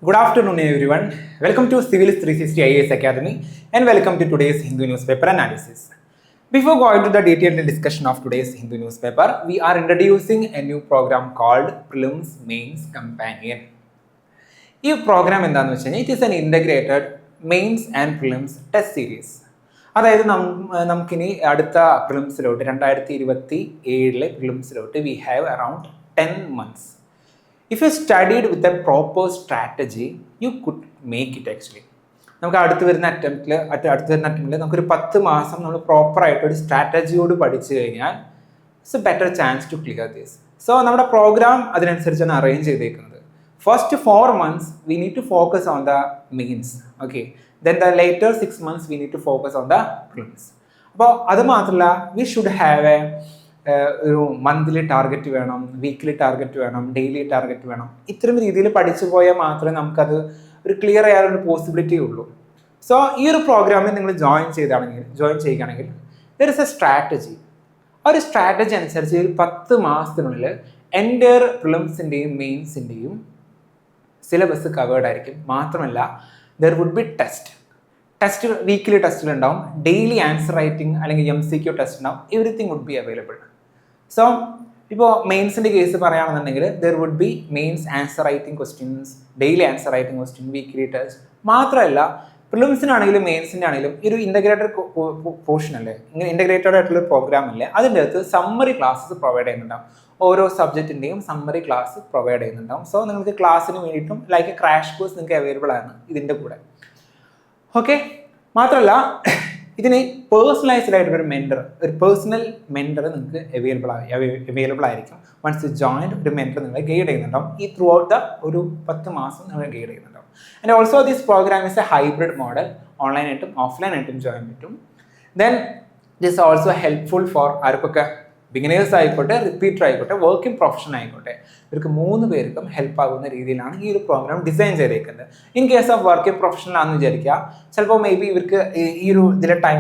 Good afternoon, everyone. Welcome to Civilis 360 IAS Academy and welcome to today's Hindu newspaper analysis. Before going to the detailed discussion of today's Hindu newspaper, we are introducing a new program called Prelims Mains Companion. This program it is an integrated mains and prelims test series. അതായത് നമുക്കിനി അടുത്ത പ്രിലിംസിലോട്ട് 2027 പ്രിലിംസിലോട്ട് we have around 10 months. If you studied with a proper strategy, you could make it actually. നമുക്ക് അടുത്ത് വരുന്ന അറ്റംപ്റ്റിൽ നമുക്കൊരു 10 മാസം നമ്മൾ പ്രോപ്പറായിട്ടൊരു സ്ട്രാറ്റജിയോട് പഠിച്ചു കഴിഞ്ഞാൽ it's a better chance to clear this. So നമ്മുടെ പ്രോഗ്രാം അതിനനുസരിച്ചാണ് അറേഞ്ച് ചെയ്തേക്കുന്നത്. First 4 months we need to focus on the mains. Okay. Then the later 6 months we need to focus on the prelims. അപ്പോൾ അത് മാത്രമല്ല we should have ഒരു monthly target വേണം, weekly target വേണം, daily target വേണം. ഇത്തരം രീതിയിൽ പഠിച്ചു പോയാൽ മാത്രമേ നമുക്കത് ഒരു ക്ലിയർ ചെയ്യാനൊരു പോസിബിലിറ്റി ഉള്ളൂ. സോ ഈ ഒരു പ്രോഗ്രാമിൽ നിങ്ങൾ ജോയിൻ ചെയ്യുകയാണെങ്കിൽ ദർ ഇസ് എ സ്ട്രാറ്റജി. ആ ഒരു സ്ട്രാറ്റജി അനുസരിച്ച് 10 മാസത്തിനുള്ളിൽ എൻ്റയർ പ്രിലിംസിൻ്റെയും മെയിൻസിൻ്റെയും സിലബസ് കവേർഡ് ആയിരിക്കും. മാത്രമല്ല there would be test weekly ടെസ്റ്റിലുണ്ടാവും, ഡെയിലി ആൻസർ റൈറ്റിംഗ് അല്ലെങ്കിൽ MCQ ടെസ്റ്റ് ഉണ്ടാവും, everything would be available. So ഇപ്പോൾ മെയിൻസിൻ്റെ കേസ് പറയുകയാണെന്നുണ്ടെങ്കിൽ there would be mains answer writing questions, daily answer writing question, weekly test. മാത്രമല്ല പ്രിലിംസിനാണെങ്കിലും മെയിൻസിൻ്റെ ആണെങ്കിലും ഒരു ഇൻ്റഗ്രേറ്റഡ് പോർഷൻ അല്ലേ, ഇങ്ങനെ ഇൻ്റഗ്രേറ്റഡ് ആയിട്ടുള്ള പ്രോഗ്രാം അല്ലേ, അതിൻ്റെ അകത്ത് സമ്മറി ക്ലാസ്സസ് പ്രൊവൈഡ് ചെയ്യുന്നുണ്ടാവും. ഓരോ സബ്ജക്റ്റിൻ്റെയും സമ്മറി ക്ലാസ് പ്രൊവൈഡ് ചെയ്യുന്നുണ്ടാവും. സോ നിങ്ങൾക്ക് ക്ലാസ്സിന് വേണ്ടിയിട്ടും ലൈക്ക് എ ക്രാഷ് കോഴ്സ് നിങ്ങൾക്ക് അവൈലബിൾ ആണ് ഇതിൻ്റെ കൂടെ. ഓക്കെ. മാത്രമല്ല ഇതിന് പേഴ്സണലൈസ്ഡ് ആയിട്ടൊരു പേഴ്സണൽ മെൻറ്റർ നിങ്ങൾക്ക് അവൈലബിൾ ആയിരിക്കും. വൺസ് യു ജോയിൻ ഒരു മെൻറ്റർ നിങ്ങളെ ഗൈഡ് ചെയ്യുന്നുണ്ടാവും. ഈ ത്രൂ ഔട്ട് ദ ഒരു 10 മാസം നിങ്ങളെ ഗൈഡ് ചെയ്യുന്നുണ്ടാവും. And also this programme is a hybrid model. ഓൺലൈനായിട്ടും ഓഫ്ലൈനായിട്ടും ജോയിൻ പറ്റും. Then this also helpful for ആർക്കൊക്കെ ബിഗിനേഴ്സ് ആയിക്കോട്ടെ, റിപ്പീറ്റർ ആയിക്കോട്ടെ, വർക്കിംഗ് പ്രൊഫഷൻ ആയിക്കോട്ടെ, ഇവർക്ക് 3 പേർക്കും ഹെൽപ്പ് ആകുന്ന രീതിയിലാണ് ഈ ഒരു പ്രോഗ്രാം ഡിസൈൻ ചെയ്തേക്കുന്നത്. In case of working professional ആണെന്ന് വിചാരിക്കുക, ചിലപ്പോൾ മേ ബി ഇവർക്ക് ഈ ഒരു ഇതിലെ ടൈം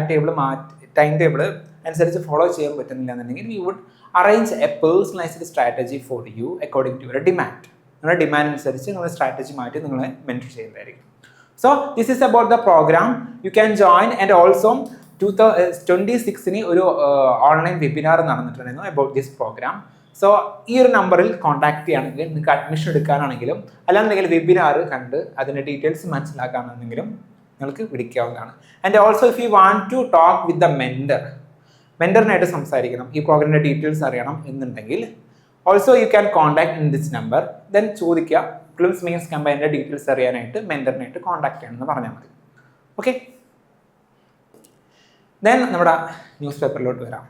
ടേബിൾ അനുസരിച്ച് ഫോളോ ചെയ്യാൻ പറ്റുന്നില്ല എന്നുണ്ടെങ്കിൽ we would arrange a personalised strategy for you according to your demand. നിങ്ങളുടെ ഡിമാൻഡ് അനുസരിച്ച് നിങ്ങളുടെ സ്ട്രാറ്റജി മാറ്റി നിങ്ങളെ മെൻറ്റർ ചെയ്യുന്നതായിരിക്കും. So this is about the programme. You can join. And also 2026 ഒരു ഓൺലൈൻ വെബിനാർ നടന്നിട്ടുണ്ടായിരുന്നു അബൌട്ട് ദിസ് പ്രോഗ്രാം. സോ ഈ ഒരു നമ്പറിൽ കോൺടാക്ട് ചെയ്യുകയാണെങ്കിൽ നിങ്ങൾക്ക് അഡ്മിഷൻ എടുക്കാനാണെങ്കിലും അല്ലാന്നുണ്ടെങ്കിൽ വെബിനാർ കണ്ട് അതിൻ്റെ ഡീറ്റെയിൽസ് മനസ്സിലാക്കാനാണെങ്കിലും നിങ്ങൾക്ക് വിളിക്കാവുന്നതാണ്. And also if you want to talk with the മെൻറ്ററിനായിട്ട് സംസാരിക്കണം, ഈ പ്രോഗ്രാമിൻ്റെ ഡീറ്റെയിൽസ് അറിയണം എന്നുണ്ടെങ്കിൽ also you can contact in this number. Then ചോദിക്കുക, പ്രിലിംസ് മെയിൻസ് കമ്പൈൻ്റെ ഡീറ്റെയിൽസ് അറിയാനായിട്ട് മെൻറ്ററിനായിട്ട് കോൺടാക്ട് ചെയ്യണമെന്ന് പറഞ്ഞാൽ മതി. ഓക്കെ. ദെൻ നമ്മുടെ ന്യൂസ് പേപ്പറിലോട്ട് വരാം.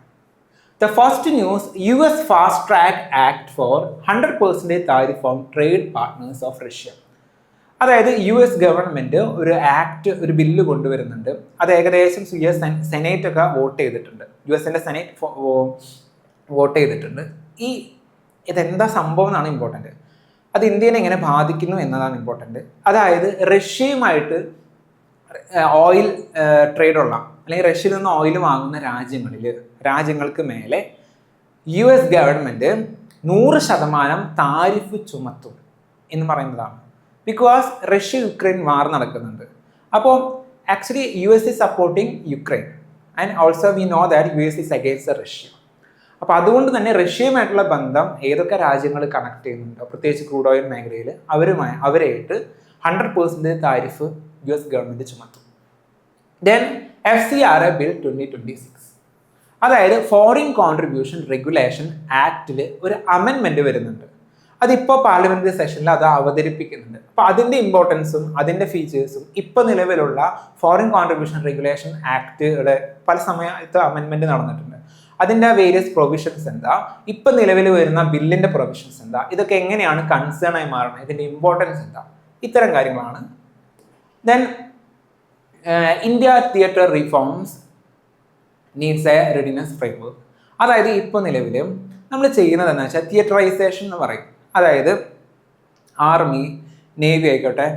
The first news, US fast track act for 100% tariff on trade partners of Russia. അതായത് US ഗവൺമെൻറ് ഒരു ബില്ല് കൊണ്ടുവരുന്നുണ്ട്. അത് ഏകദേശം US സെനേറ്റ് ഒക്കെ വോട്ട് ചെയ്തിട്ടുണ്ട്. USൻ്റെ സെനേറ്റ് വോട്ട് ചെയ്തിട്ടുണ്ട്. ഇതെന്താ സംഭവം എന്നാണ് ഇമ്പോർട്ടൻറ്റ്. അത് ഇന്ത്യനെ എങ്ങനെ ബാധിക്കുന്നു എന്നതാണ് ഇമ്പോർട്ടൻറ്റ്. അതായത് റഷ്യയുമായിട്ട് ഓയിൽ ട്രേഡുള്ള അല്ലെങ്കിൽ റഷ്യയിൽ നിന്ന് ഓയിൽ വാങ്ങുന്ന രാജ്യങ്ങൾക്ക് മേലെ US ഗവൺമെൻറ് 100% താരിഫ് ചുമത്തും എന്ന് പറയുന്നതാണ്. ബിക്കോസ് റഷ്യ യുക്രൈൻ വാർ നടക്കുന്നുണ്ട്. അപ്പോൾ actually US is supporting Ukraine and also we know that US is against Russia. അപ്പോൾ അതുകൊണ്ട് തന്നെ റഷ്യയുമായിട്ടുള്ള ബന്ധം ഏതൊക്കെ രാജ്യങ്ങൾ കണക്ട് ചെയ്യുന്നുണ്ടോ, പ്രത്യേകിച്ച് ക്രൂഡ് ഓയിൽ മേഖലയിൽ അവരായിട്ട് 100% താരിഫ് US ഗവൺമെൻറ് ചുമത്തും. ദെൻ FCRA ബിൽ 2026, അതായത് ഫോറിൻ കോൺട്രിബ്യൂഷൻ റെഗുലേഷൻ ആക്ടിൽ ഒരു അമെൻമെൻറ്റ് വരുന്നുണ്ട്. അതിപ്പോൾ പാർലമെൻ്ററി സെഷനിൽ അത് അവതരിപ്പിക്കുന്നുണ്ട്. അപ്പോൾ അതിൻ്റെ ഇമ്പോർട്ടൻസും അതിൻ്റെ ഫീച്ചേഴ്സും ഇപ്പോൾ നിലവിലുള്ള ഫോറിൻ കോൺട്രിബ്യൂഷൻ റെഗുലേഷൻ ആക്ടുകളുടെ പല സമയത്ത് അമെൻമെൻറ്റ് നടന്നിട്ടുണ്ട്. അതിൻ്റെ വേരിയസ് പ്രൊവിഷൻസ് എന്താ, ഇപ്പം നിലവിൽ വരുന്ന ബില്ലിൻ്റെ പ്രൊവിഷൻസ് എന്താ, ഇതൊക്കെ എങ്ങനെയാണ് കൺസേൺ ആയി മാറുന്നത്, ഇതിൻ്റെ ഇമ്പോർട്ടൻസ് എന്താ, ഇത്തരം കാര്യങ്ങളാണ്. Then India theatre reforms needs A readiness framework. അതായത് ഇപ്പോൾ നിലവിൽ നമ്മൾ ചെയ്യുന്നത് എന്താണെന്ന് വെച്ചാൽ തിയേറ്ററൈസേഷൻ എന്ന് പറയും. അതായത് ആർമി, നേവി ആയിക്കോട്ടെ,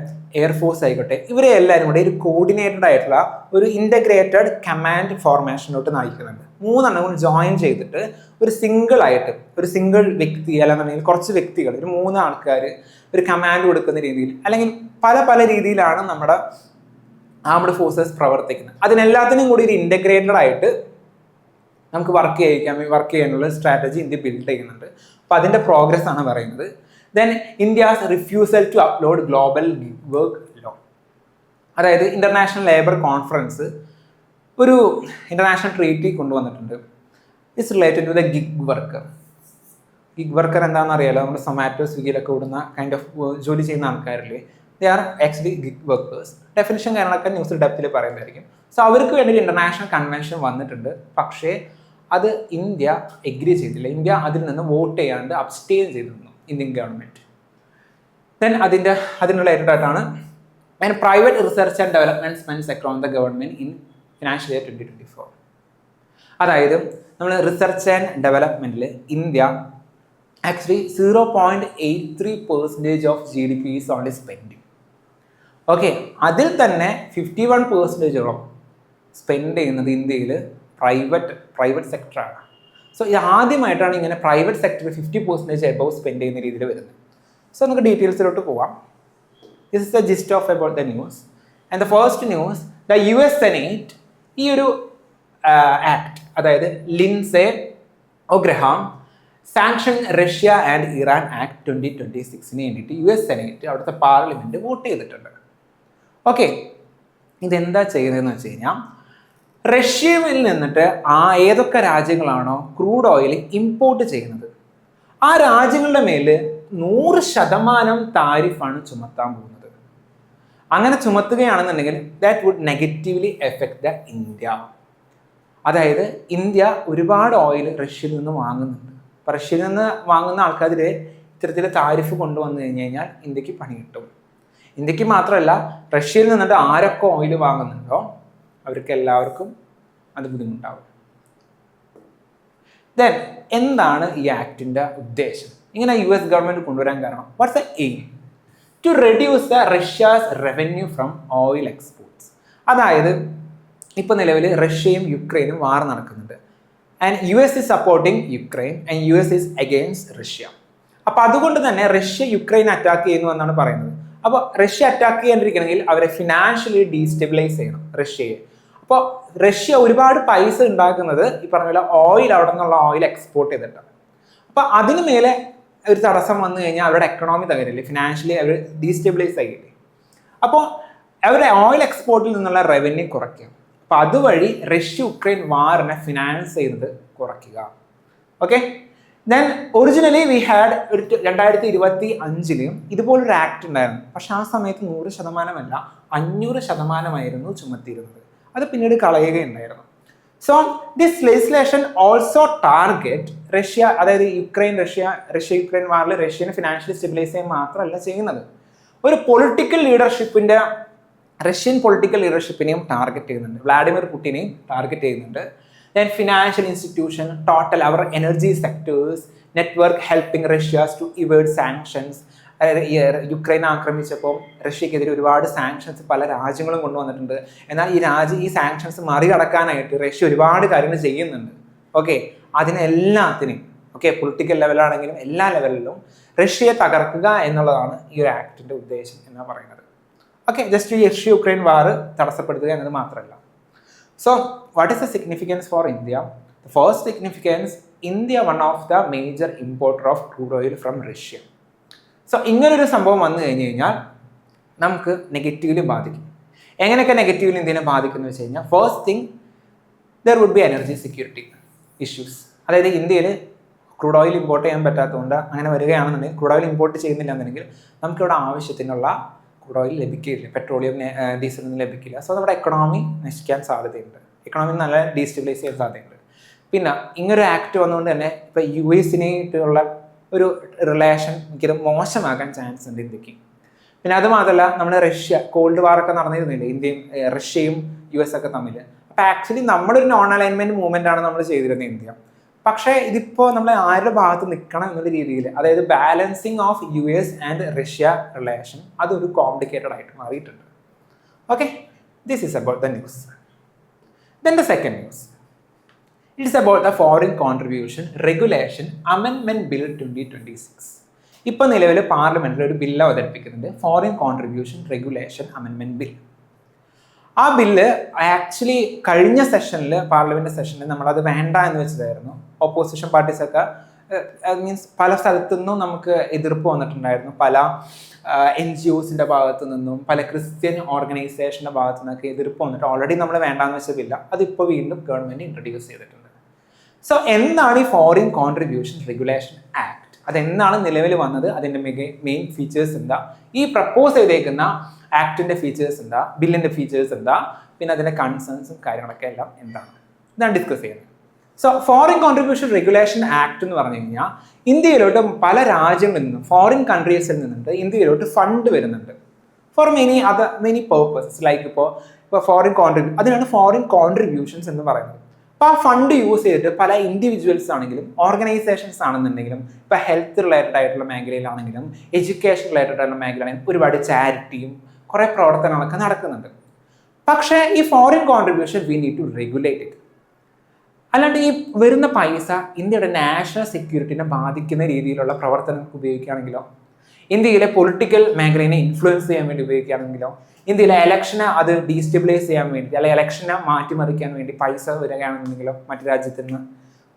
എയർഫോഴ്സ് ആയിക്കോട്ടെ, ഇവരെ എല്ലാവരും കൂടെ ഒരു കോർഡിനേറ്റഡ് ആയിട്ടുള്ള ഒരു ഇൻ്റഗ്രേറ്റഡ് കമാൻഡ് ഫോർമേഷനിലോട്ട് നയിക്കുന്നുണ്ട്. മൂന്നെണ്ണം കൂടി ജോയിൻ ചെയ്തിട്ട് ഒരു സിംഗിൾ വ്യക്തി അല്ലാന്നുണ്ടെങ്കിൽ കുറച്ച് വ്യക്തികൾ, ഒരു 3 ആൾക്കാർ ഒരു കമാൻഡ് കൊടുക്കുന്ന രീതിയിൽ, അല്ലെങ്കിൽ പല രീതിയിലാണ് നമ്മുടെ ആംഡ് ഫോഴ്സസ് പ്രവർത്തിക്കുന്നത്. അതിനെല്ലാത്തിനും കൂടി ഒരു ഇൻ്റഗ്രേറ്റഡ് ആയിട്ട് നമുക്ക് വർക്ക് ചെയ്യാനുള്ള സ്ട്രാറ്റജി ഇന്ത്യ ബിൽഡ് ചെയ്യുന്നുണ്ട്. അപ്പോൾ അതിൻ്റെ പ്രോഗ്രസ് ആണ് പറയുന്നത്. Then India's refusal to upload global gig work law, അതായത് ഇന്റർനാഷണൽ ലേബർ കോൺഫറൻസ് ഒരു ഇന്റർനാഷണൽ ട്രീറ്റി കൊണ്ടുവന്നിട്ടുണ്ട്. It's related to the gig worker. Gig worker എന്താണെന്ന് അറിയാലോ, നമ്മുടെ സൊമാറ്റോ സ്വിഗ്ഗിയിലൊക്കെ ഓടുന്ന കൈൻഡ് ഓഫ് ജോലി ചെയ്യുന്ന ആൾക്കാരില്ലേ, they are actually gig workers. Definition കാര്യങ്ങളൊക്കെ ന്യൂസിൽ ഡെപ്തിൽ പറയുന്നതായിരിക്കും. സോ അവർക്ക് വേണ്ടി ഒരു ഇന്റർനാഷണൽ കൺവെൻഷൻ വന്നിട്ടുണ്ട്. പക്ഷേ അത് ഇന്ത്യ എഗ്രി ചെയ്തില്ല. ഇന്ത്യ അതിൽ നിന്ന് വോട്ട് ചെയ്യാണ്ട് അബ്സ്റ്റെയിൻ ചെയ്തിരുന്നു ഇന്ത്യൻ ഗവൺമെൻറ്. ദെൻ അതിനുള്ള ഏറ്റായിട്ടാണ് and private research and development spends across the government in financial year 2024. അതായത് നമ്മൾ റിസർച്ച് ആൻഡ് ഡെവലപ്മെന്റിൽ India actually 0.83% of GDP is only spending. Okay, അതിൽ തന്നെ 51% സ്പെൻഡ് ചെയ്യുന്നത് ഇന്ത്യയിൽ പ്രൈവറ്റ് സെക്ടറാണ്. സോ ഇത് ആദ്യമായിട്ടാണ് ഇങ്ങനെ പ്രൈവറ്റ് സെക്ടർ 50% എബവ് സ്പെൻഡ് ചെയ്യുന്ന രീതിയിൽ വരുന്നത്. സോ നമുക്ക് ഡീറ്റെയിൽസിലോട്ട് പോവാം. This is the gist of about the news. And the first news, the US senate ഈ ഒരു ആക്ട്, അതായത് Lindsey Graham sanction Russia and Iran act 2026 വേണ്ടിയിട്ട് US സെനേറ്റ് അവിടുത്തെ പാർലമെന്റ് വോട്ട് ചെയ്തിട്ടുണ്ട്. ഓക്കെ, ഇതെന്താ ചെയ്യുന്നതെന്ന് വെച്ച് കഴിഞ്ഞാൽ, റഷ്യയിൽ നിന്നിട്ട് ഏതൊക്കെ രാജ്യങ്ങളാണോ ക്രൂഡ് ഓയിൽ ഇമ്പോർട്ട് ചെയ്യുന്നത് ആ രാജ്യങ്ങളുടെ മേൽ 100% താരിഫാണ് ചുമത്താൻ പോകുന്നത്. അങ്ങനെ ചുമത്തുകയാണെന്നുണ്ടെങ്കിൽ that would negatively effect the India. അതായത് ഇന്ത്യ ഒരുപാട് ഓയിൽ റഷ്യയിൽ നിന്ന് വാങ്ങുന്നുണ്ട്. അപ്പോൾ റഷ്യയിൽ നിന്ന് വാങ്ങുന്ന ആൾക്കാരെ ഇത്തരത്തിൽ താരിഫ് കൊണ്ടുവന്നു കഴിഞ്ഞാൽ ഇന്ത്യക്ക് പണി കിട്ടും. ഇന്ത്യക്ക് മാത്രമല്ല, റഷ്യയിൽ നിന്നിട്ട് ആരൊക്കെ ഓയിൽ വാങ്ങുന്നുണ്ടോ അവർക്ക് എല്ലാവർക്കും അത് ബുദ്ധിമുട്ടാവും. ദെൻ എന്താണ് ഈ ആക്ടിൻ്റെ ഉദ്ദേശം? ഇങ്ങനെ US ഗവൺമെൻറ് കൊണ്ടുവരാൻ കാരണം what's the aim? To reduce the Russia's revenue from oil exports. അതായത് ഇപ്പോൾ നിലവിൽ റഷ്യയും യുക്രൈനും വാർ നടക്കുന്നുണ്ട്. And US is supporting Ukraine and US is against Russia. അപ്പോൾ അതുകൊണ്ട് തന്നെ റഷ്യ യുക്രൈൻ അറ്റാക്ക് ചെയ്യുന്നു എന്നാണ് പറയുന്നത്. അപ്പോൾ റഷ്യ അറ്റാക്ക് ചെയ്യാണ്ടിരിക്കണമെങ്കിൽ അവരെ ഫിനാൻഷ്യലി ഡീസ്റ്റെബിലൈസ് ചെയ്യണം റഷ്യയെ. അപ്പോൾ റഷ്യ ഒരുപാട് പൈസ ഉണ്ടാക്കുന്നത് ഈ പറഞ്ഞ പോലെ ഓയിൽ, അവിടെ നിന്നുള്ള ഓയിൽ എക്സ്പോർട്ട് ചെയ്തിട്ടാണ്. അപ്പോൾ അതിന് മേലെ ഒരു തടസ്സം വന്നു കഴിഞ്ഞാൽ അവരുടെ എക്കണോമി തകരില്ലേ, ഫിനാൻഷ്യലി അവർ ഡീസ്റ്റെബിലൈസ് ആയില്ലേ. അപ്പോൾ അവരുടെ ഓയിൽ എക്സ്പോർട്ടിൽ നിന്നുള്ള റവന്യൂ കുറയ്ക്കുക. അപ്പോൾ അതുവഴി റഷ്യ യുക്രൈൻ വാറിനെ ഫിനാൻസ് ചെയ്യുന്നത് കുറയ്ക്കുക. Okay, then originally we had ഒരു 2025 ഇതുപോലൊരു ആക്ട് ഉണ്ടായിരുന്നു. പക്ഷെ ആ സമയത്ത് 100% 500% ചുമത്തിയിരുന്നത്. അത് പിന്നീട് കളയുകയുണ്ടായിരുന്നു. So this legislation also target Russia, അതായത് റഷ്യ യുക്രൈൻ വാറിൽ റഷ്യനെ ഫിനാൻഷ്യലി സ്റ്റെബിലൈസ് ചെയ്യാൻ മാത്രമല്ല ചെയ്യുന്നത്, ഒരു റഷ്യൻ പൊളിറ്റിക്കൽ ലീഡർഷിപ്പിനെയും ടാർഗറ്റ് ചെയ്യുന്നുണ്ട്. വ്ളാഡിമിർ പുടിനെയും ടാർഗറ്റ് ചെയ്യുന്നുണ്ട്. ദെൻ ഫിനാൻഷ്യൽ ഇൻസ്റ്റിറ്റ്യൂഷൻ, ടോട്ടൽ അവർ energy sectors, network helping Russia's to evade sanctions. അതായത് യുക്രൈൻ ആക്രമിച്ചപ്പോൾ റഷ്യക്കെതിരെ ഒരുപാട് സാങ്ഷൻസ് പല രാജ്യങ്ങളും കൊണ്ടുവന്നിട്ടുണ്ട്. എന്നാൽ ഈ സാങ്ഷൻസ് മറികടക്കാനായിട്ട് റഷ്യ ഒരുപാട് കാര്യങ്ങൾ ചെയ്യുന്നുണ്ട്. ഓക്കെ, അതിനെല്ലാത്തിനും പൊളിറ്റിക്കൽ ലെവലാണെങ്കിലും എല്ലാ ലെവലിലും റഷ്യയെ തകർക്കുക എന്നുള്ളതാണ് ഈ ഒരു ആക്ടിന്റെ ഉദ്ദേശം എന്നാണ് പറയുന്നത്. ഓക്കെ, ജസ്റ്റ് ഈ റഷ്യ യുക്രൈൻ വാർ തടസ്സപ്പെടുത്തുക എന്നത് മാത്രമല്ല. So what is the significance for India? The first significance, India one of the major importer of crude oil from Russia. So ഇങ്ങനൊരു സംഭവം വന്നു കഴിഞ്ഞ് കഴിഞ്ഞാൽ നമുക്ക് നെഗറ്റീവ്ലി ബാധിക്കും. എങ്ങനെയൊക്കെ നെഗറ്റീവ്ലി ഇന്ത്യനെ ബാധിക്കുന്നു വെച്ച് കഴിഞ്ഞാൽ, first thing, there would be energy security issues. അതായത് ഇന്ത്യയിൽ ക്രൂഡ് ഓയിൽ ഇമ്പോർട്ട് ചെയ്യാൻ പറ്റാത്തതുകൊണ്ട് അങ്ങനെ വരികയാണെന്നുണ്ടെങ്കിൽ, ക്രൂഡ് ഓയിൽ ഇമ്പോർട്ട് ചെയ്യുന്നില്ല എന്നുണ്ടെങ്കിൽ നമുക്കിവിടെ ആവശ്യത്തിനുള്ള ക്രൂഡ് ഓയിൽ ലഭിക്കില്ല, പെട്രോളിയം ഡീസലൊന്നും ലഭിക്കില്ല. സോ നമ്മുടെ എക്കണോമി നശിക്കാൻ സാധ്യതയുണ്ട്, എക്കണോമി നല്ല ഡീസ്റ്റെബിലൈസ് ചെയ്യാൻ സാധ്യതയുണ്ട്. പിന്നെ ഇങ്ങനൊരു ആക്ട് വന്നുകൊണ്ട് തന്നെ ഇപ്പോൾ US-നായിട്ടുള്ള ഒരു റിലേഷൻ എനിക്കത് മോശമാകാൻ ചാൻസ് ഉണ്ട് ഇന്ത്യക്ക്. പിന്നെ അത് മാത്രമല്ല, നമ്മുടെ കോൾഡ് വാറൊക്കെ നടന്നിരുന്നില്ല ഇന്ത്യയും റഷ്യയും US ഒക്കെ തമ്മിൽ. അപ്പോൾ ആക്ച്വലി നമ്മളൊരു നോൺ അലൈൻമെന്റ് മൂവ്മെന്റ് ആണ് നമ്മൾ ചെയ്തിരുന്നത് ഇന്ത്യ. പക്ഷേ ഇതിപ്പോൾ നമ്മൾ ആരുടെ ഭാഗത്ത് നിൽക്കണം എന്നുള്ള രീതിയിൽ, അതായത് balancing of US and Russia relation, അതൊരു കോംപ്ലിക്കേറ്റഡ് ആയിട്ട് മാറിയിട്ടുണ്ട്. Okay, this is about the news. Then the second news, it's about the foreign contribution regulation അമെൻമെന്റ് ബിൽ 2026. ഇപ്പോൾ നിലവിൽ പാർലമെന്റിൽ ഒരു ബില്ല് അവതരിപ്പിക്കുന്നുണ്ട്, ഫോറിൻ കോൺട്രിബ്യൂഷൻ റെഗുലേഷൻ അമെൻമെന്റ് ബിൽ. ആ ബില്ല് ആക്ച്വലി കഴിഞ്ഞ സെഷനിൽ, പാർലമെന്റ് സെഷനിൽ നമ്മളത് വേണ്ട എന്ന് വെച്ചതായിരുന്നു. ഓപ്പോസിഷൻ പാർട്ടീസൊക്കെ മീൻസ് പല സ്ഥലത്തു നിന്നും നമുക്ക് എതിർപ്പ് വന്നിട്ടുണ്ടായിരുന്നു. പല NGOസിൻ്റെ ഭാഗത്തു നിന്നും, പല ക്രിസ്ത്യൻ ഓർഗനൈസേഷൻ്റെ ഭാഗത്തു നിന്നൊക്കെ എതിർപ്പ് വന്നിട്ട് ഓൾറെഡി നമ്മൾ വേണ്ടാന്ന് വെച്ച ബില്ല അതിപ്പോൾ വീണ്ടും ഗവൺമെൻറ് ഇൻട്രൊഡ്യൂസ് ചെയ്തിട്ടുണ്ട്. സോ എന്താണ് ഈ ഫോറിൻ കോൺട്രിബ്യൂഷൻ റെഗുലേഷൻ ആക്ട്? അതെന്താണ് നിലവിൽ വന്നത്? അതിൻ്റെ മെയിൻ ഫീച്ചേഴ്സ് എന്താ? ഈ പ്രപ്പോസ് ചെയ്തേക്കുന്ന ആക്ടിൻ്റെ ഫീച്ചേഴ്സ് എന്താ? ബില്ലിൻ്റെ ഫീച്ചേഴ്സ് എന്താ? പിന്നെ അതിൻ്റെ കൺസേൺസും കാര്യങ്ങളൊക്കെ എല്ലാം എന്താണ്? ഇതാണ് ഡിസ്കസ് ചെയ്യുന്നത്. So foreign contribution regulation act എന്ന് പറഞ്ഞു കഴിഞ്ഞാൽ ഇന്ത്യയിലോട്ട് പല രാജ്യങ്ങളിൽ നിന്നും, ഫോറിൻ കൺട്രീസിൽ നിന്നിട്ട് ഇന്ത്യയിലോട്ട് ഫണ്ട് വരുന്നുണ്ട് ഫോർ മെനി പേർപ്പസസ്. ലൈക്ക് ഇപ്പോൾ ഫോറിൻ അതിനാണ് ഫോറിൻ കോൺട്രിബ്യൂഷൻസ് എന്ന് പറയുന്നത്. അപ്പോൾ ആ ഫണ്ട് യൂസ് ചെയ്തിട്ട് പല ഇൻഡിവിജ്വൽസ് ആണെങ്കിലും ഓർഗനൈസേഷൻസ് ആണെന്നുണ്ടെങ്കിലും, ഇപ്പോൾ ഹെൽത്ത് റിലേറ്റഡ് ആയിട്ടുള്ള മേഖലയിലാണെങ്കിലും എഡ്യൂക്കേഷൻ റിലേറ്റഡ് ആയിട്ടുള്ള മേഖലയാണെങ്കിലും ഒരുപാട് ചാരിറ്റിയും കുറേ പ്രവർത്തനങ്ങളൊക്കെ നടക്കുന്നുണ്ട്. പക്ഷേ ഈ foreign contribution we need to regulate it. അല്ലാണ്ട് ഈ വരുന്ന പൈസ ഇന്ത്യയുടെ നാഷണൽ സെക്യൂരിറ്റിനെ ബാധിക്കുന്ന രീതിയിലുള്ള പ്രവർത്തനങ്ങൾക്ക് ഉപയോഗിക്കുകയാണെങ്കിലോ, ഇന്ത്യയിലെ പൊളിറ്റിക്കൽ മേഖലയെ ഇൻഫ്ലുവൻസ് ചെയ്യാൻ വേണ്ടി ഉപയോഗിക്കുകയാണെങ്കിലോ, ഇന്ത്യയിലെ ഇലക്ഷനെ അത് ഡീസ്റ്റെബിലൈസ് ചെയ്യാൻ വേണ്ടി, അല്ലെങ്കിൽ ഇലക്ഷനെ മാറ്റിമറിക്കാൻ വേണ്ടി പൈസ വരികയാണെന്നുണ്ടെങ്കിലോ മറ്റു രാജ്യത്തിൽ നിന്ന്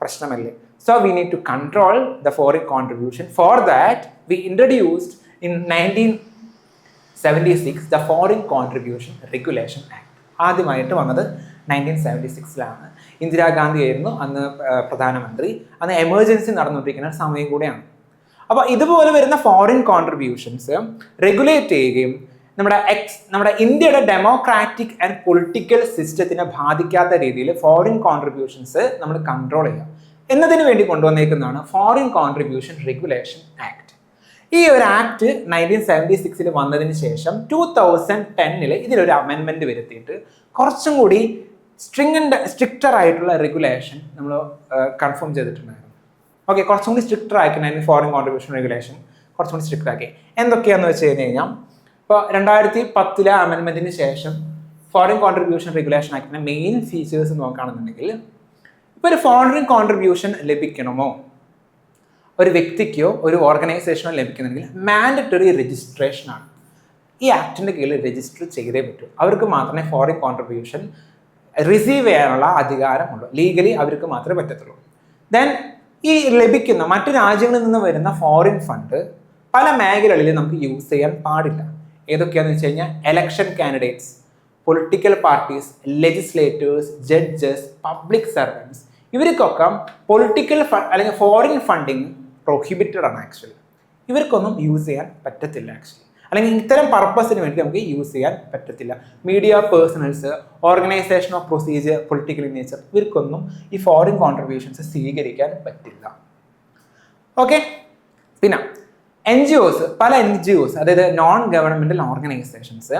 പ്രശ്നമല്ലേ? So we need to control the foreign contribution. For that we introduced in 1976 the foreign contribution regulation act. ആദ്യമായിട്ട് വന്നത് 1976 ഇന്ദിരാഗാന്ധി ആയിരുന്നു അന്ന് പ്രധാനമന്ത്രി. അന്ന് എമർജൻസി നടന്നുകൊണ്ടിരിക്കുന്ന സമയം കൂടെയാണ്. അപ്പോൾ ഇതുപോലെ വരുന്ന ഫോറിൻ കോൺട്രിബ്യൂഷൻസ് റെഗുലേറ്റ് ചെയ്യുകയും നമ്മുടെ ഇന്ത്യയുടെ ഡെമോക്രാറ്റിക് ആൻഡ് പൊളിറ്റിക്കൽ സിസ്റ്റത്തിനെ ബാധിക്കാത്ത രീതിയിൽ ഫോറിൻ കോൺട്രിബ്യൂഷൻസ് നമ്മൾ കൺട്രോൾ ചെയ്യുക എന്നതിന് വേണ്ടി കൊണ്ടുവന്നേക്കുന്നതാണ് ഫോറിൻ കോൺട്രിബ്യൂഷൻ റെഗുലേഷൻ ആക്ട്. ഈ ഒരു ആക്ട് 1976 വന്നതിന് ശേഷം 2010 ഇതിലൊരു അമെൻമെന്റ് വരുത്തിയിട്ട് കുറച്ചും കൂടി സ്ട്രിക്റ്റർ ആയിട്ടുള്ള റെഗുലേഷൻ നമ്മൾ കൺഫേം ചെയ്തിട്ടുണ്ടായിരുന്നു. ഓക്കെ, കുറച്ചും കൂടി സ്ട്രിക്റ്റർ ആക്കിയിട്ടുണ്ടായിരുന്നു ഫോറിൻ കോൺട്രിബ്യൂഷൻ റെഗുലേഷൻ, കുറച്ചും കൂടി സ്ട്രിക്റ്റർ ആക്കി. എന്തൊക്കെയാണെന്ന് വെച്ച് കഴിഞ്ഞാൽ, ഇപ്പോൾ 2010 അമെൻമെന്റിന് ശേഷം ഫോറിൻ കോൺട്രിബ്യൂഷൻ റെഗുലേഷൻ ആക്ടിന്റെ മെയിൻ ഫീച്ചേഴ്സ് നോക്കുകയാണെന്നുണ്ടെങ്കിൽ, ഇപ്പോൾ ഒരു ഫോറിൻ കോൺട്രിബ്യൂഷൻ ലഭിക്കണമോ ഒരു വ്യക്തിക്കോ ഒരു ഓർഗനൈസേഷനോ ലഭിക്കുന്നെങ്കിൽ മാൻഡറ്ററി രജിസ്ട്രേഷനാണ്. ഈ ആക്ടിൻ്റെ കീഴിൽ രജിസ്റ്റർ ചെയ്തേ പറ്റൂ. അവർക്ക് മാത്രമേ ഫോറിൻ കോൺട്രിബ്യൂഷൻ റിസീവ് ചെയ്യാനുള്ള അധികാരമുള്ളൂ. ലീഗലി അവർക്ക് മാത്രമേ പറ്റത്തുള്ളൂ. ദെൻ ഈ ലഭിക്കുന്ന മറ്റു രാജ്യങ്ങളിൽ നിന്ന് വരുന്ന ഫോറിൻ ഫണ്ട് പല മേഖലകളിൽ നമുക്ക് യൂസ് ചെയ്യാൻ പാടില്ല. ഏതൊക്കെയാണെന്ന് വെച്ച് കഴിഞ്ഞാൽ election candidates, political parties, legislators, judges, public servants, ഇവർക്കൊക്കെ പൊളിറ്റിക്കൽ അല്ലെങ്കിൽ ഫോറിൻ ഫണ്ടിങ് പ്രൊഹിബിറ്റഡ് ആണ്. ആക്ച്വലി ഇവർക്കൊന്നും യൂസ് ചെയ്യാൻ പറ്റത്തില്ല. ആക്ച്വലി അല്ലെങ്കിൽ ഇത്തരം പർപ്പസിന് വേണ്ടി നമുക്ക് യൂസ് ചെയ്യാൻ പറ്റത്തില്ല. Media personnels, organisation of procedure, political nature, ഇവർക്കൊന്നും ഈ ഫോറിൻ കോൺട്രിബ്യൂഷൻസ് സ്വീകരിക്കാൻ പറ്റില്ല. ഓക്കെ, പിന്നെ NGOs, പല NGOs അതായത് non governmental organisations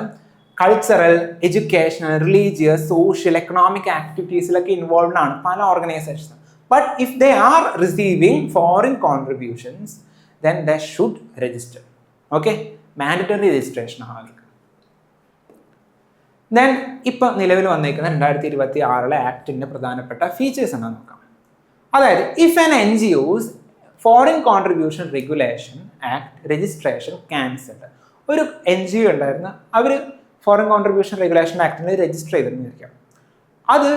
cultural, educational, religious, social, economic ആക്ടിവിറ്റീസിലൊക്കെ ഇൻവോൾവ് ആണ് പല organisations. But if they are receiving foreign contributions then they should register. Okay, mandatory registration ആണ് അവർക്ക്. ദെൻ ഇപ്പം നിലവിൽ വന്നേക്കുന്ന 2026 ആക്ടിൻ്റെ പ്രധാനപ്പെട്ട ഫീച്ചേഴ്സ് എന്നാണ് നോക്കാം. അതായത് if an NGOs foreign contribution regulation act registration cancelled. ഒരു NGO ഉണ്ടായിരുന്നു, അവർ ഫോറിൻ കോൺട്രിബ്യൂഷൻ റെഗുലേഷൻ ആക്ടിന് രജിസ്റ്റർ ചെയ്തെന്ന് വിചാരിക്കാം. അത്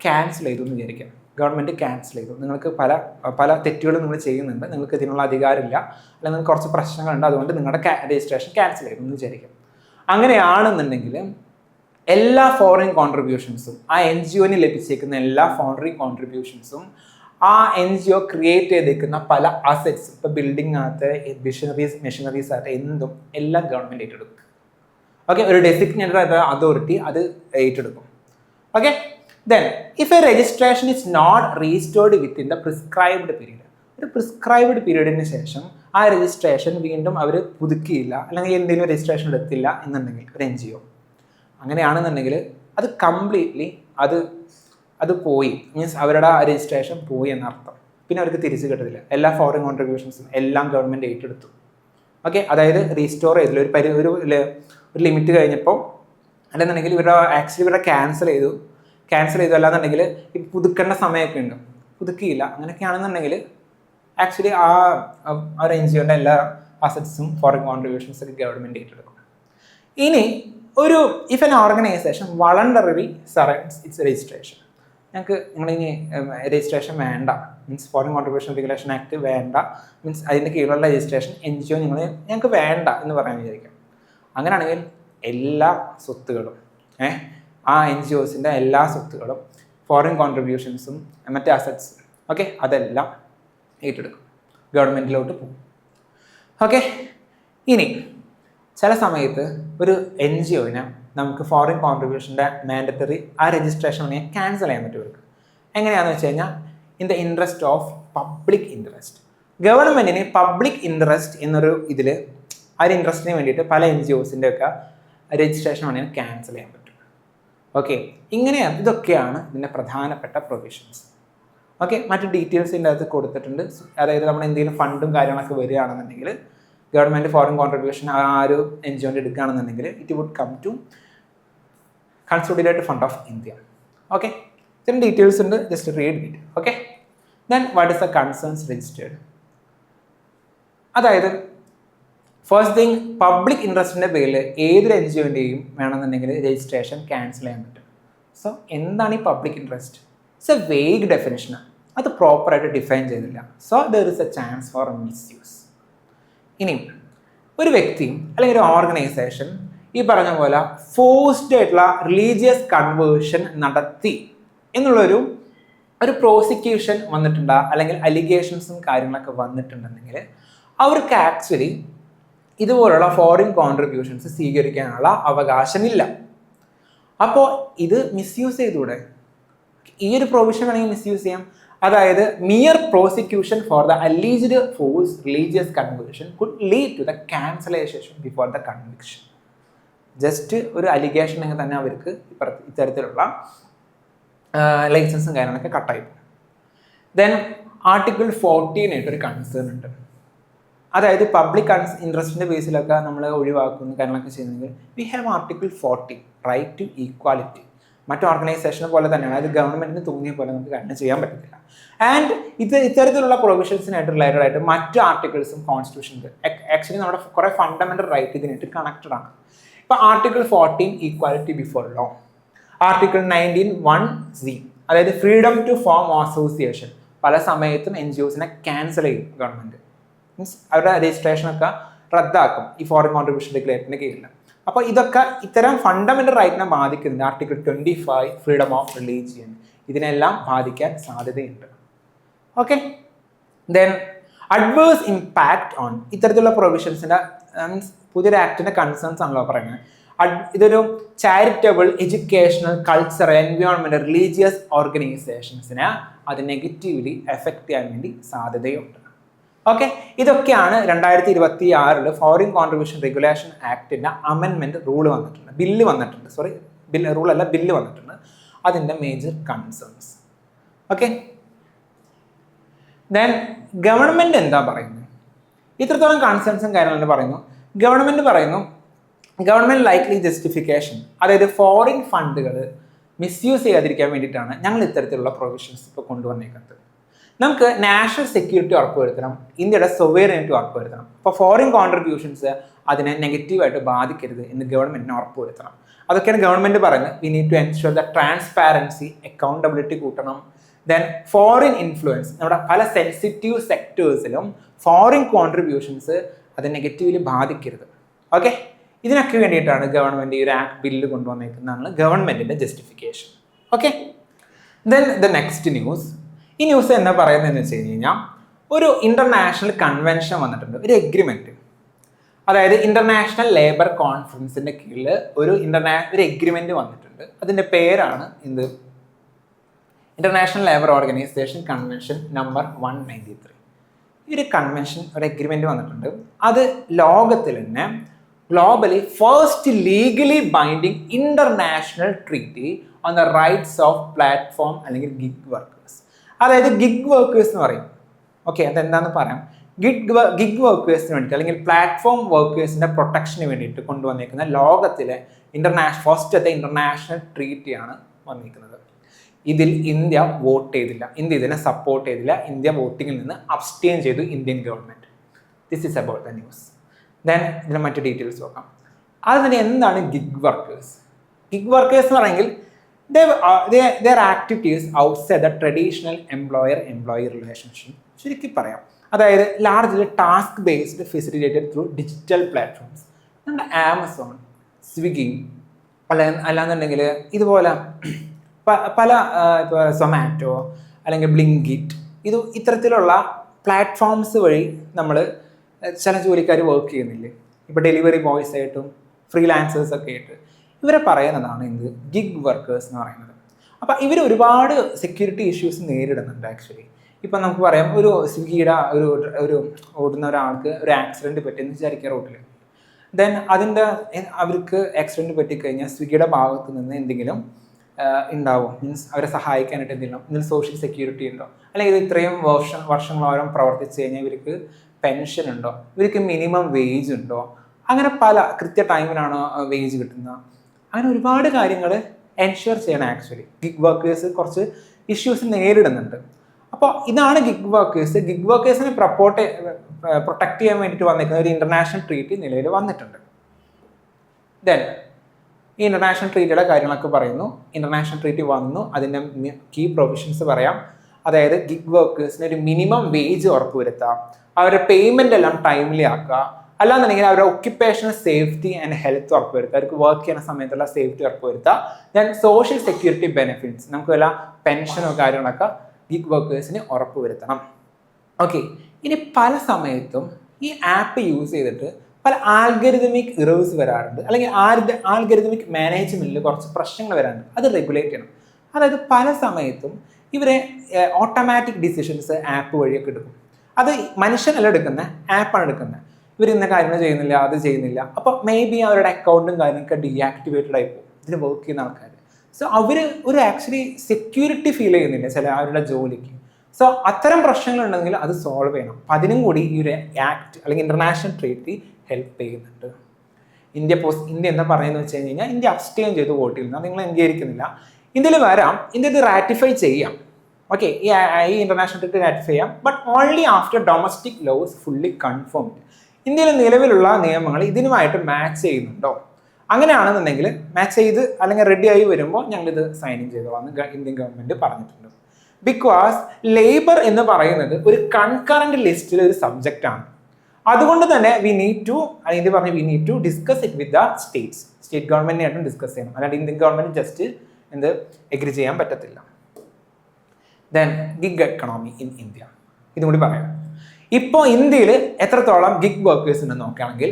ക്യാൻസൽ ചെയ്തു എന്ന് വിചാരിക്കാം. ഗവൺമെൻറ് ക്യാൻസൽ ചെയ്തു. നിങ്ങൾക്ക് പല തെറ്റുകളും നിങ്ങൾ ചെയ്യുന്നുണ്ട്, നിങ്ങൾക്ക് ഇതിനുള്ള അധികാരമില്ല, അല്ലെങ്കിൽ നിങ്ങൾക്ക് കുറച്ച് പ്രശ്നങ്ങളുണ്ട്, അതുകൊണ്ട് നിങ്ങളുടെ രജിസ്ട്രേഷൻ ക്യാൻസൽ ചെയ്തു എന്ന് വിചാരിക്കാം. അങ്ങനെയാണെന്നുണ്ടെങ്കിൽ എല്ലാ ഫോറിൻ കോൺട്രിബ്യൂഷൻസും, ആ NGOന് ലഭിച്ചേക്കുന്ന എല്ലാ ഫോറിൻ കോൺട്രിബ്യൂഷൻസും, ആ NGO ക്രിയേറ്റ് ചെയ്തേക്കുന്ന പല അസറ്റ്സ്, ഇപ്പോൾ ബിൽഡിംഗ് ആകട്ടെ, മെഷീനറീസ് ആകട്ടെ, എന്തും എല്ലാം ഗവൺമെൻറ് ഏറ്റെടുക്കും. ഓക്കെ, ഒരു ഡെസിഗ്നേറ്റഡ് ആയിട്ടുള്ള അതോറിറ്റി അത് ഏറ്റെടുക്കും. Okay, then if a registration is not restored within the prescribed period, ഒരു പ്രിസ്ക്രൈബ്ഡ് പീരീഡിന് ശേഷം ആ രജിസ്ട്രേഷൻ വീണ്ടും അവർ പുതുക്കിയില്ല, അല്ലെങ്കിൽ എന്തെങ്കിലും രജിസ്ട്രേഷൻ എടുത്തില്ല എന്നുണ്ടെങ്കിൽ ഒരു NGO, അങ്ങനെയാണെന്നുണ്ടെങ്കിൽ അത് കംപ്ലീറ്റ്ലി അത് പോയി, മീൻസ് അവരുടെ രജിസ്ട്രേഷൻ പോയി എന്നർത്ഥം. പിന്നെ അവർക്ക് തിരിച്ച് കിട്ടത്തില്ല. എല്ലാ ഫോറിൻ കോൺട്രിബ്യൂഷൻസും എല്ലാം ഗവൺമെൻറ് ഏറ്റെടുത്തു. ഓക്കെ, അതായത് റീസ്റ്റോർ ചെയ്തില്ല. ഒരു ലിമിറ്റ് കഴിഞ്ഞപ്പോൾ അല്ലെന്നുണ്ടെങ്കിൽ ഇവരുടെ ക്യാൻസൽ ചെയ്തു അല്ലാന്നുണ്ടെങ്കിൽ ഇപ്പം പുതുക്കേണ്ട സമയമൊക്കെ ഉണ്ട്, പുതുക്കിയില്ല. അങ്ങനെയൊക്കെയാണെന്നുണ്ടെങ്കിൽ ആക്ച്വലി ആ ഒരു NGOയുടെ എല്ലാ അസറ്റ്സും ഫോറിൻ കോൺട്രിബ്യൂഷൻസ് ഒക്കെ ഗവൺമെൻറ് ഏറ്റെടുക്കും. ഇനി if N organisation വളണ്ടറിലി surrenders it's registration, ഞങ്ങൾക്ക് നിങ്ങളിനി രജിസ്ട്രേഷൻ വേണ്ട, means foreign contribution regulation act വേണ്ട, മീൻസ് അതിൻ്റെ കീഴിലുള്ള രജിസ്ട്രേഷൻ NGO ഞങ്ങൾക്ക് വേണ്ട എന്ന് പറയാൻ വിചാരിക്കാം. അങ്ങനെയാണെങ്കിൽ എല്ലാ സ്വത്തുകളും ആ NGOസിൻ്റെ എല്ലാ സ്വത്തുകളും ഫോറിൻ കോൺട്രിബ്യൂഷൻസും മറ്റേ അസറ്റ്സ് ഓക്കെ അതെല്ലാം ഏറ്റെടുക്കും, ഗവൺമെൻറ്റിലോട്ട് പോകും. ഓക്കെ, ഇനി ചില സമയത്ത് ഒരു NGOനെ നമുക്ക് ഫോറിൻ കോൺട്രിബ്യൂഷൻ്റെ മാൻഡറ്ററി ആ രജിസ്ട്രേഷൻ വേണമെങ്കിൽ ക്യാൻസൽ ചെയ്യാൻ പറ്റും. എങ്ങനെയാണെന്ന് വെച്ച് കഴിഞ്ഞാൽ in the interest of public interest. ഗവൺമെൻറ്റിന് പബ്ലിക് ഇൻട്രസ്റ്റ് എന്നൊരു ഇതിൽ ആ ഒരു ഇൻട്രസ്റ്റിന് വേണ്ടിയിട്ട് പല NGOസിൻ്റെ ഒക്കെ രജിസ്ട്രേഷൻ വേണമെങ്കിൽ ക്യാൻസൽ ചെയ്യാൻ പറ്റും. ഓക്കെ, ഇതൊക്കെയാണ് ഇതിൻ്റെ പ്രധാനപ്പെട്ട പ്രൊവിഷൻസ്. ഓക്കെ, മറ്റു ഡീറ്റെയിൽസ് ഇതിൻ്റെ അകത്ത് കൊടുത്തിട്ടുണ്ട്. അതായത് നമ്മൾ എന്തെങ്കിലും ഫണ്ടും കാര്യങ്ങളൊക്കെ വരികയാണെന്നുണ്ടെങ്കിൽ ഗവൺമെൻറ് ഫോറിൻ കോൺട്രിബ്യൂഷൻ ആ ഒരു NGOൻ്റെ എടുക്കുകയാണെന്നുണ്ടെങ്കിൽ it would come to consolidated fund of India. Okay, ഇതിന് ഡീറ്റെയിൽസ് ഉണ്ട്, just read it. Okay, then what is the concerns registered. അതായത് ഫസ്റ്റ് തിങ്, പബ്ലിക് ഇൻട്രസ്റ്റിൻ്റെ പേരിൽ ഏതൊരു NGOൻ്റെയും വേണമെന്നുണ്ടെങ്കിൽ രജിസ്ട്രേഷൻ ക്യാൻസൽ ചെയ്യാൻ പറ്റും. സോ എന്താണ് ഈ public interest? It's a vague ഡെഫിനിഷനാണ്, അത് പ്രോപ്പറായിട്ട് ഡിഫൈൻ ചെയ്തില്ല. So there is a chance for misuse. ഇനി ഒരു വ്യക്തിയും അല്ലെങ്കിൽ ഒരു ഓർഗനൈസേഷൻ ഈ പറഞ്ഞ പോലെ ഫോഴ്സ്ഡ് ആയിട്ടുള്ള റിലീജിയസ് കൺവേർഷൻ നടത്തി എന്നുള്ളൊരു പ്രോസിക്യൂഷൻ വന്നിട്ടുണ്ട്, അല്ലെങ്കിൽ അലിഗേഷൻസും കാര്യങ്ങളൊക്കെ വന്നിട്ടുണ്ടെങ്കിൽ അവർക്ക് ആക്ച്വലി ഇതുപോലുള്ള ഫോറിൻ കോൺട്രിബ്യൂഷൻസ് സ്വീകരിക്കാനുള്ള അവകാശമില്ല. അപ്പോൾ ഇത് മിസ്യൂസ് ചെയ്തൂടെ? ഈ ഒരു പ്രൊവിഷൻ വേണമെങ്കിൽ മിസ്യൂസ് ചെയ്യാം. അതായത് mere prosecution for the alleged force religious conversion could lead to the cancellation before the conviction. Just ഒരു അലിഗേഷൻ എങ്കിൽ തന്നെ അവർക്ക് ഇത്തരത്തിലുള്ള ലൈസൻസും കാര്യങ്ങളൊക്കെ കട്ടായി പോകും. ദെൻ ആർട്ടിക്കിൾ 14 ആയിട്ടൊരു കൺസേൺ ഉണ്ട്. അതായത് പബ്ലിക് ഇൻട്രസ്റ്റിൻ്റെ ബേസിലൊക്കെ നമ്മൾ ഒഴിവാക്കുന്ന കാര്യങ്ങളൊക്കെ ചെയ്യുന്നെങ്കിൽ we have article 40 right to equality. മറ്റു ഓർഗനൈസേഷനെ പോലെ തന്നെയാണ്, അത് ഗവൺമെൻറ്റിന് തോന്നിയ പോലെ നമുക്ക് കാര്യം ചെയ്യാൻ പറ്റത്തില്ല. ആൻഡ് ഇത്തരത്തിലുള്ള പ്രൊവിഷൻസിനായിട്ട് റിലേറ്റഡ് ആയിട്ട് മറ്റു ആർട്ടിക്കിൾസും കോൺസ്റ്റിറ്റ്യൂഷനിൽ ആക്ച്വലി നമ്മുടെ കുറേ ഫണ്ടമെൻ്റൽ റൈറ്റ് ഇതിനായിട്ട് കണക്റ്റഡ് ആണ്. ഇപ്പോൾ article 14 equality before law, article 19(1)(z) അതായത് ഫ്രീഡം ടു ഫോം അസോസിയേഷൻ. പല സമയത്തും NGOസിനെ ക്യാൻസൽ ചെയ്യും ഗവൺമെൻറ്, മീൻസ് അവരുടെ രജിസ്ട്രേഷനൊക്കെ റദ്ദാക്കും ഈ ഫോറിൻ കോൺട്രിബ്യൂഷൻ റെഗുലേറ്ററിൻ്റെ കീഴിൽ. അപ്പോൾ ഇതൊക്കെ ഇത്തരം ഫണ്ടമെൻ്റൽ റൈറ്റിനെ ബാധിക്കുന്നുണ്ട്. ആർട്ടിക്കിൾ 25 ഫ്രീഡം ഓഫ് റിലീജിയൻ, ഇതിനെല്ലാം ബാധിക്കാൻ സാധ്യതയുണ്ട്. Okay, then adverse impact on ഇത്തരത്തിലുള്ള പ്രൊവിഷൻസിൻ്റെ മീൻസ് പുതിയൊരു ആക്ടിൻ്റെ കൺസേൺസ് ആണല്ലോ പറയുന്നത്. ഇതൊരു charitable, educational, cultural, environmental, religious ഓർഗനൈസേഷൻസിനെ അത് നെഗറ്റീവ്ലി എഫക്റ്റ് ചെയ്യാൻ വേണ്ടി സാധ്യതയുണ്ട്. ഓക്കെ, ഇതൊക്കെയാണ് 2026 ഫോറിൻ കോൺട്രിബ്യൂഷൻ റെഗുലേഷൻ ആക്ടിൻ്റെ അമെൻമെൻറ്റ് റൂൾ വന്നിട്ടുണ്ട്, ബില്ല് വന്നിട്ടുണ്ട്, ബില്ല് വന്നിട്ടുണ്ട്. അതിൻ്റെ major concerns. Okay, then government എന്താ പറയുന്നത്? ഇത്രത്തോളം കൺസേൺസും കാര്യങ്ങളും പറയുന്നു. ഗവൺമെൻറ് ലൈക്ലി ജസ്റ്റിഫിക്കേഷൻ, അതായത് ഫോറിൻ ഫണ്ടുകൾ മിസ്യൂസ് ചെയ്യാതിരിക്കാൻ വേണ്ടിയിട്ടാണ് ഞങ്ങൾ ഇത്തരത്തിലുള്ള പ്രൊവിഷൻസ് ഇപ്പോൾ കൊണ്ടുവന്നേക്കുന്നത്. നമുക്ക് നാഷണൽ സെക്യൂരിറ്റി ഉറപ്പുവരുത്തണം, ഇന്ത്യയുടെ സൊവേറിയനിറ്റി ഉറപ്പുവരുത്തണം. അപ്പോൾ ഫോറിൻ കോൺട്രിബ്യൂഷൻസ് അതിനെ നെഗറ്റീവായിട്ട് ബാധിക്കരുത് എന്ന് ഗവൺമെൻറ്റിനെ ഉറപ്പുവരുത്തണം. അതൊക്കെയാണ് ഗവൺമെൻറ് പറയുന്നത്. We need to ensure the transparency, accountability കൂട്ടണം. ദെൻ ഫോറിൻ ഇൻഫ്ലുവൻസ്, നമ്മുടെ പല സെൻസിറ്റീവ് സെക്ടേഴ്സിലും ഫോറിൻ കോൺട്രിബ്യൂഷൻസ് അത് നെഗറ്റീവ്ലി ബാധിക്കരുത്. ഓക്കെ, ഇതിനൊക്കെ വേണ്ടിയിട്ടാണ് ഗവൺമെൻറ് ഈ ഒരു ആക്ട് ബില്ല് കൊണ്ടുവന്നേക്കുന്നതാണ് ഗവൺമെൻറ്റിൻ്റെ justification. Okay, then the next news. ഈ ന്യൂസ് എന്താ പറയുന്നതെന്ന് വെച്ച് കഴിഞ്ഞാൽ ഒരു ഇൻ്റർനാഷണൽ കൺവെൻഷൻ വന്നിട്ടുണ്ട്, ഒരു എഗ്രിമെൻറ്റ്. അതായത് ഇൻ്റർനാഷണൽ ലേബർ കോൺഫറൻസിൻ്റെ കീഴിൽ ഒരു എഗ്രിമെൻറ്റ് വന്നിട്ടുണ്ട്. അതിൻ്റെ പേരാണ് international labour organisation convention number 193. ഈ ഒരു കൺവെൻഷൻ, ഒരു എഗ്രിമെൻറ്റ് വന്നിട്ടുണ്ട്. അത് ലോകത്തിൽ തന്നെ globally first legally binding international treaty on the rights of platform അല്ലെങ്കിൽ ഗിഗ് വർക്കേഴ്സ്. അതായത് ഗിഗ് വർക്കേഴ്സ് എന്ന് പറയും, ഓക്കെ, അതെന്താണെന്ന് പറയാം. ഗിഗ് വർക്കേഴ്സിന് വേണ്ടിയിട്ട് അല്ലെങ്കിൽ പ്ലാറ്റ്ഫോം വർക്കേഴ്സിന്റെ പ്രൊട്ടക്ഷന് വേണ്ടിയിട്ട് കൊണ്ടുവന്നിരിക്കുന്ന ലോകത്തിലെ ഫസ്റ്റത്തെ ഇന്റർനാഷണൽ ട്രീറ്റിയാണ് വന്നിരിക്കുന്നത്. ഇതിൽ ഇന്ത്യ വോട്ട് ചെയ്തില്ല, ഇന്ത്യ ഇതിനെ സപ്പോർട്ട് ചെയ്തില്ല, ഇന്ത്യ വോട്ടിങ്ങിൽ നിന്ന് അബ്സ്റ്റെയിൻ ചെയ്തു Indian government. This is about the news. Then ഇതിന് മറ്റു ഡീറ്റെയിൽസ് നോക്കാം. അത് തന്നെ എന്താണ് ഗിഗ് വർക്കേഴ്സ്? ഗിഗ് വർക്കേഴ്സ് എന്ന് പറയുമെങ്കിൽ their activities outside the traditional employer-employee relationship. ശരിക്കും പറയാം, അതായത് largely task based facilitated through digital platforms. നമ്മുടെ ആമസോൺ, സ്വിഗ്ഗി അല്ലാന്നുണ്ടെങ്കിൽ ഇതുപോലെ പല ഇപ്പോൾ സൊമാറ്റോ അല്ലെങ്കിൽ ബ്ലിങ്കിറ്റ്, ഇത്തരത്തിലുള്ള പ്ലാറ്റ്ഫോംസ് വഴി നമ്മൾ ചില ജോലിക്കാർ വർക്ക് ചെയ്യുന്നില്ലേ, ഇപ്പോൾ ഡെലിവറി ബോയ്സ് ആയിട്ടും ഫ്രീലാൻസേഴ്സ് ഒക്കെ ആയിട്ട്. ഇവരെ പറയുന്നതാണ് എന്ത് ഗിഗ് വർക്കേഴ്സ് എന്ന് പറയുന്നത്. അപ്പം ഇവർ ഒരുപാട് സെക്യൂരിറ്റി ഇഷ്യൂസ് നേരിടുന്നുണ്ട് ആക്ച്വലി. ഇപ്പം നമുക്ക് പറയാം, ഒരു സ്വിഗ്ഗിയുടെ ഒരു ഓടുന്ന ഒരാൾക്ക് ഒരു ആക്സിഡൻറ്റ് പറ്റിയെന്ന് വിചാരിക്കുക റോട്ടിൽ. ദെൻ അവർക്ക് ആക്സിഡൻറ്റ് പറ്റിക്കഴിഞ്ഞാൽ സ്വിഗ്ഗിയുടെ ഭാഗത്ത് നിന്ന് എന്തെങ്കിലും ഉണ്ടാവും, മീൻസ് അവരെ സഹായിക്കാനായിട്ട് എന്തെങ്കിലും സോഷ്യൽ സെക്യൂരിറ്റി ഉണ്ടോ, അല്ലെങ്കിൽ ഇത്രയും വർഷങ്ങളോളം പ്രവർത്തിച്ച് കഴിഞ്ഞാൽ ഇവർക്ക് പെൻഷൻ ഉണ്ടോ, ഇവർക്ക് മിനിമം വേജ് ഉണ്ടോ, അങ്ങനെ പല കൃത്യ ടൈമിനാണോ വേജ് കിട്ടുന്നത്, അങ്ങനെ ഒരുപാട് കാര്യങ്ങൾ എൻഷുർ ചെയ്യണം. ആക്ച്വലി ഗിഗ് വർക്കേഴ്സ് കുറച്ച് ഇഷ്യൂസ് നേരിടുന്നുണ്ട്. അപ്പോൾ ഇതാണ് ഗിഗ് വർക്കേഴ്സ്. ഗിഗ് വർക്കേഴ്സിനെ പ്രൊട്ടക്ട് ചെയ്യാൻ വേണ്ടിയിട്ട് വന്നിരിക്കുന്ന ഒരു ഇന്റർനാഷണൽ ട്രീറ്റി നിലവിൽ വന്നിട്ടുണ്ട്. ദെൻ ഈ ഇന്റർനാഷണൽ ട്രീറ്റിയുടെ കാര്യങ്ങളൊക്കെ പറയുന്നു. ഇന്റർനാഷണൽ ട്രീറ്റി വന്നു, അതിൻ്റെ കീ പ്രൊവിഷൻസ് പറയാം. അതായത് ഗിഗ് വർക്കേഴ്സിന് ഒരു മിനിമം വേജ് ഉറപ്പുവരുത്താം, അവരുടെ പേയ്മെൻ്റ് എല്ലാം ടൈംലി ആക്കുക, അല്ലാന്നുണ്ടെങ്കിൽ അവരുടെ ഒക്യുപ്പേഷണൽ സേഫ്റ്റി ആൻഡ് ഹെൽത്ത് ഉറപ്പുവരുത്തുക, അവർക്ക് വർക്ക് ചെയ്യുന്ന സമയത്തുള്ള സേഫ്റ്റി ഉറപ്പുവരുത്തുക. ദെൻ സോഷ്യൽ സെക്യൂരിറ്റി ബെനിഫിറ്റ്സ്, നമുക്ക് വല്ല പെൻഷനോ കാര്യങ്ങളൊക്കെ ഗിഗ് വർക്കേഴ്സിന് ഉറപ്പുവരുത്തണം. ഓക്കെ, ഇനി പല സമയത്തും ഈ ആപ്പ് യൂസ് ചെയ്തിട്ട് പല ആൽഗരിതമിക് ഇറേഴ്സ് വരാറുണ്ട്, അല്ലെങ്കിൽ ആൽഗരിതമിക് മാനേജ്മെന്റിൽ കുറച്ച് പ്രശ്നങ്ങൾ വരാറുണ്ട്. അത് റെഗുലേറ്റ് ചെയ്യണം. അതായത് പല സമയത്തും ഇവരെ ഓട്ടോമാറ്റിക് ഡിസിഷൻസ് ആപ്പ് വഴിയൊക്കെ എടുക്കും. അത് മനുഷ്യനല്ല എടുക്കുന്നത്, ആപ്പാണ് എടുക്കുന്നത്. ഇവർ ഇന്ന കാര്യങ്ങൾ ചെയ്യുന്നില്ല, അത് ചെയ്യുന്നില്ല. അപ്പോൾ മേ ബി അവരുടെ അക്കൗണ്ടും കാര്യങ്ങളൊക്കെ ഡീആക്ടിവേറ്റഡ് ആയി പോകും ഇതിന് വർക്ക് ചെയ്യുന്ന ആൾക്കാർ. സോ അവർ ഒരു ആക്ച്വലി സെക്യൂരിറ്റി ഫീൽ ചെയ്യുന്നില്ല ചില അവരുടെ ജോലിക്ക്. സോ അത്തരം പ്രശ്നങ്ങളുണ്ടെങ്കിൽ അത് സോൾവ് ചെയ്യണം. അപ്പം അതിനും കൂടി ഈ ഒരു ആക്ട് അല്ലെങ്കിൽ ഇന്റർനാഷണൽ ട്രീറ്റി ഹെൽപ്പ് ചെയ്യുന്നുണ്ട്. ഇന്ത്യ എന്താ പറയുന്നത് വെച്ച് കഴിഞ്ഞാൽ ഇന്ത്യ അബ്സ്റ്റെയിൻ ചെയ്ത് വോട്ട് ചെയ്യുന്നത്, നിങ്ങൾ അംഗീകരിക്കുന്നില്ല. ഇന്ത്യയിൽ വരാം, ഇന്ത്യ ഇത് റാറ്റിഫൈ ചെയ്യാം. ഓക്കെ, ഈ ഇന്റർനാഷണൽ ട്രീറ്റി റാറ്റിഫൈ ചെയ്യാം, but only after domestic laws fully confirmed. ഇന്ത്യയിലെ നിലവിലുള്ള നിയമങ്ങൾ ഇതിനുമായിട്ട് മാച്ച് ചെയ്യുന്നുണ്ടോ? അങ്ങനെയാണെന്നുണ്ടെങ്കിൽ മാച്ച് ചെയ്ത് അല്ലെങ്കിൽ റെഡി ആയി വരുമ്പോൾ ഞങ്ങളിത് സൈൻ ഇൻ ചെയ്തോളാം ഇന്ത്യൻ ഗവൺമെന്റ് പറഞ്ഞിട്ടുണ്ട്. ബിക്കോസ് ലേബർ എന്ന് പറയുന്നത് ഒരു കൺകറന്റ് ലിസ്റ്റിലെ ഒരു സബ്ജക്റ്റ് ആണ്. അതുകൊണ്ട് തന്നെ we need to discuss it with the state ഗവൺമെന്റിനായിട്ടും ഡിസ്കസ് ചെയ്യണം. അല്ലാണ്ട് ഇന്ത്യൻ ഗവൺമെന്റ് ജസ്റ്റ് എഗ്രി ചെയ്യാൻ പറ്റത്തില്ല. Then gig economy in India, ഇതും കൂടി പറയാം. ഇപ്പോൾ ഇന്ത്യയിൽ എത്രത്തോളം ഗിഗ് വർക്കേഴ്സ് ഉണ്ടെന്ന് നോക്കുകയാണെങ്കിൽ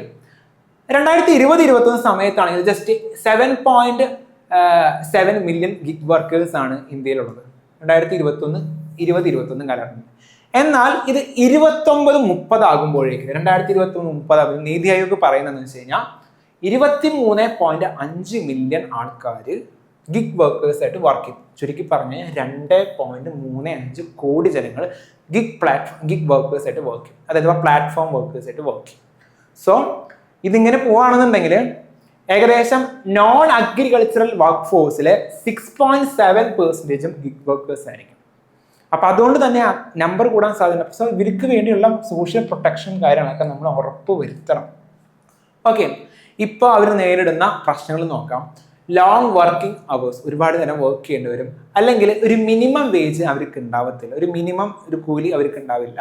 2020-21 സമയത്താണെങ്കിൽ ജസ്റ്റ് 7.7 മില്യൺ ഗിഗ് വർക്കേഴ്സ് ആണ് ഇന്ത്യയിലുള്ളത്. 2021 കാലഘട്ടത്തിൽ. എന്നാൽ ഇത് 29-30 ആകുമ്പോഴേക്ക് 2021-30 നീതി ആയോഗ് പറയുന്നതെന്ന് വെച്ച് കഴിഞ്ഞാൽ 23.5 മില്യൺ ആൾക്കാർ ഗിഗ് വർക്കേഴ്സ് ആയിട്ട് വർക്ക് ചെയ്യും. ചുരുക്കി പറഞ്ഞ് 2.35 കോടി ജനങ്ങൾ ഗിഗ് വർക്കേഴ്സ് ആയിട്ട് വർക്ക് ചെയ്യും, അതായത് പ്ലാറ്റ്ഫോം വർക്കേഴ്സ് ആയിട്ട് വർക്ക് ചെയ്യും. സോ ഇതിങ്ങനെ പോവുകയാണെന്നുണ്ടെങ്കിൽ ഏകദേശം നോൺ അഗ്രികൾച്ചറൽ വർക്ക് ഫോഴ്സിലെ 6.7% ഗിഗ് വർക്കേഴ്സ് ആയിരിക്കും. അപ്പൊ അതുകൊണ്ട് തന്നെ ആ നമ്പർ കൂടാൻ സാധ്യത. സോ ഇവർക്ക് വേണ്ടിയുള്ള സോഷ്യൽ പ്രൊട്ടക്ഷൻ കാര്യങ്ങളൊക്കെ നമ്മൾ ഉറപ്പ് വരുത്തണം. ഓക്കെ, ഇപ്പോൾ അവർ നേരിടുന്ന പ്രശ്നങ്ങൾ നോക്കാം. ലോങ് വർക്കിംഗ് അവേഴ്സ്, ഒരുപാട് നേരം വർക്ക് ചെയ്യേണ്ടി വരും. അല്ലെങ്കിൽ ഒരു മിനിമം വേജ് അവർക്ക് ഉണ്ടാവത്തില്ല, ഒരു കൂലി അവർക്ക് ഉണ്ടാവില്ല.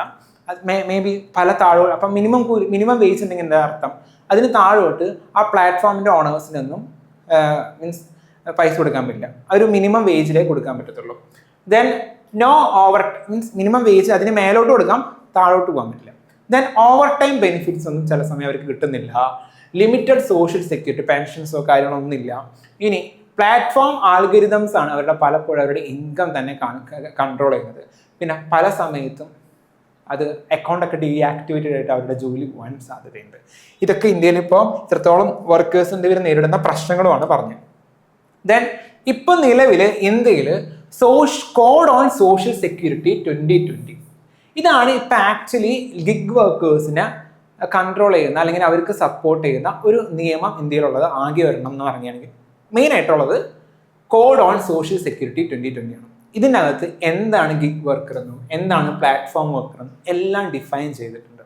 മേ ബി പല താഴോട്ട്. അപ്പം മിനിമം വേജ് ഉണ്ടെങ്കിൽ എന്താ അർത്ഥം? അതിന് താഴോട്ട് ആ പ്ലാറ്റ്ഫോമിൻ്റെ ഓണേഴ്സിനൊന്നും മീൻസ് പൈസ കൊടുക്കാൻ പറ്റില്ല, ഒരു മിനിമം വേജിലേ കൊടുക്കാൻ പറ്റത്തുള്ളൂ. Then no over means minimum wage അതിന് മേലോട്ട് കൊടുക്കാം, താഴോട്ട് പോകാൻ പറ്റില്ല. ദെൻ ഓവർ ടൈം ബെനിഫിറ്റ്സ് ഒന്നും ചില സമയം അവർക്ക് കിട്ടുന്നില്ല. ലിമിറ്റഡ് സോഷ്യൽ സെക്യൂരിറ്റി, പെൻഷൻസോ കാര്യങ്ങളൊന്നും ഇല്ല. ഇനി പ്ലാറ്റ്ഫോം ആൽഗരിതംസ് ആണ് പലപ്പോഴും അവരുടെ ഇൻകം തന്നെ കൺട്രോൾ ചെയ്യുന്നത്. പിന്നെ പല സമയത്തും അത് അക്കൗണ്ടൊക്കെ ഡീആക്ടിവേറ്റഡ് ആയിട്ട് അവരുടെ ജോലി പോകാൻ സാധ്യതയുണ്ട്. ഇതൊക്കെ ഇന്ത്യയിൽ ഇപ്പോൾ ഇത്രത്തോളം വർക്കേഴ്സിൻ്റെ ഇവർ നേരിടുന്ന പ്രശ്നങ്ങളുമാണ് പറഞ്ഞത്. ദെൻ ഇപ്പം നിലവിൽ ഇന്ത്യയിൽ കോഡ് ഓൺ സോഷ്യൽ സെക്യൂരിറ്റി 2020 ഇതാണ് ഇപ്പം ആക്ച്വലി ഗിഗ് വർക്കേഴ്സിനെ കൺട്രോൾ ചെയ്യുന്ന അല്ലെങ്കിൽ അവർക്ക് സപ്പോർട്ട് ചെയ്യുന്ന ഒരു നിയമം ഇന്ത്യയിലുള്ളത് ആകെ വരണം എന്ന് പറയുകയാണെങ്കിൽ മെയിൻ ആയിട്ടുള്ളത് കോഡ് ഓൺ സോഷ്യൽ സെക്യൂരിറ്റി 2020 ആണ്. ഇതിനകത്ത് എന്താണ് ഗിഗ് വർക്കർ എന്നും എന്താണ് പ്ലാറ്റ്ഫോം വർക്കർ എന്നും എല്ലാം ഡിഫൈൻ ചെയ്തിട്ടുണ്ട്.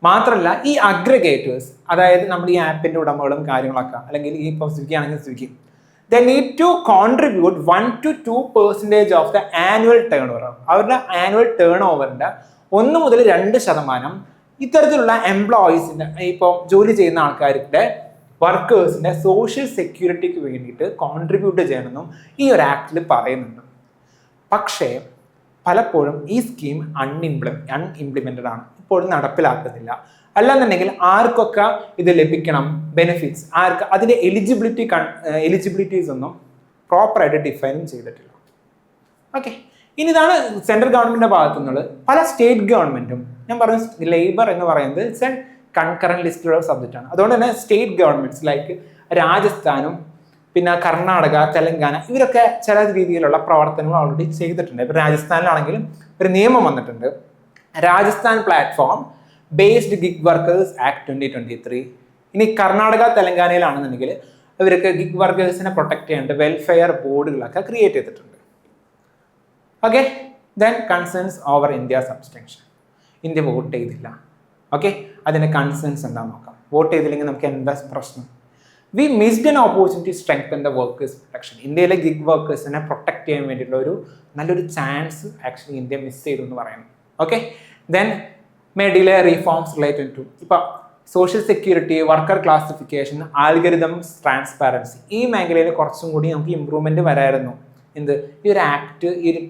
മാത്രമല്ല ഈ അഗ്രഗേറ്റേഴ്സ്, അതായത് നമ്മൾ ഈ ആപ്പിന്റെ ഉടമകളും കാര്യങ്ങളൊക്കെ, അല്ലെങ്കിൽ ഈ ഇപ്പോൾ സ്വിഗ്ഗി ആണെങ്കിൽ Swiggy, they need to contribute 1 to 2% of the annual turnover. അവരുടെ ആനുവൽ ടേൺ ഓവറിന്റെ 1 മുതൽ 2% ഇത്തരത്തിലുള്ള എംപ്ലോയീസിന്റെ, ഇപ്പോൾ ജോലി ചെയ്യുന്ന ആൾക്കാരുടെ വർക്കേഴ്സിന്റെ സോഷ്യൽ സെക്യൂരിറ്റിക്ക് വേണ്ടിയിട്ട് കോൺട്രിബ്യൂട്ട് ചെയ്യണമെന്നും ഈ ഒരു ആക്ടിൽ പറയുന്നുണ്ട്. പക്ഷേ പലപ്പോഴും ഈ സ്കീം അൺഇംപ്ലിമെന്റഡ് ആണ്, ഇപ്പോഴും നടപ്പിലാക്കുന്നില്ല. അല്ലാന്നുണ്ടെങ്കിൽ ആർക്കൊക്കെ ഇത് ലഭിക്കണം, ബെനിഫിറ്റ്സ് ആർക്ക്, അതിന്റെ എലിജിബിലിറ്റീസ് ഒന്നും പ്രോപ്പറായിട്ട് ഡിഫൈനും ചെയ്തിട്ടില്ല. ഓക്കെ, ഇനി ഇതാണ് സെൻട്രൽ ഗവൺമെന്റിന്റെ ഭാഗത്തു നിന്നുള്ളത്. പല സ്റ്റേറ്റ് ഗവൺമെന്റും, ഞാൻ പറഞ്ഞു ലേബർ എന്ന് പറയുന്നത് ഇറ്റ്സ് എൻ കൺകറന്റ് ലിസ്റ്റിലുള്ള സബ്ജക്റ്റ് ആണ്. അതുകൊണ്ട് തന്നെ സ്റ്റേറ്റ് ഗവൺമെന്റ്സ് ലൈക്ക് രാജസ്ഥാനും പിന്നെ കർണാടക, തെലങ്കാന, ഇവരൊക്കെ ചില രീതിയിലുള്ള പ്രവർത്തനങ്ങൾ ഓൾറെഡി ചെയ്തിട്ടുണ്ട്. ഇപ്പൊ രാജസ്ഥാനിലാണെങ്കിലും ഒരു നിയമം വന്നിട്ടുണ്ട്, Rajasthan platform based gig workers act 2023. ഇനി കർണാടക, തെലങ്കാനയിലാണെന്നുണ്ടെങ്കിൽ ഇവർക്ക് ഗിഗ് വർക്കേഴ്സിനെ പ്രൊട്ടക്ട് ചെയ്യേണ്ട വെൽഫെയർ ബോർഡുകളൊക്കെ ക്രിയേറ്റ് ചെയ്തിട്ടുണ്ട്. Okay, then concerns over India abstention. India vote ചെയ്തില്ല. ഓക്കെ, അതിന്റെ കൺസേൺസ് എന്താണെന്ന് നോക്കാം. വോട്ട് ചെയ്തില്ലെങ്കിൽ നമുക്ക് എന്താ പ്രശ്നം? We missed an opportunity strengthen the workers protection. ഇന്ത്യയിലെ ഗിഗ് വർക്കേഴ്സിനെ പ്രൊട്ടക്ട് ചെയ്യാൻ വേണ്ടിയിട്ടുള്ള ഒരു നല്ലൊരു ചാൻസ് ആക്ച്വലി ഇന്ത്യ മിസ് ചെയ്തു എന്ന് പറയുന്നു. Okay, then may delay reforms related to ഇപ്പോൾ social security, worker classification, algorithms, transparency, ഈ മേഖലയിൽ കുറച്ചും കൂടി നമുക്ക് ഇമ്പ്രൂവ്മെന്റ് വരായിരുന്നു. എന്ത്, ഈ ഒരു ആക്ട്, ഈ ഒരു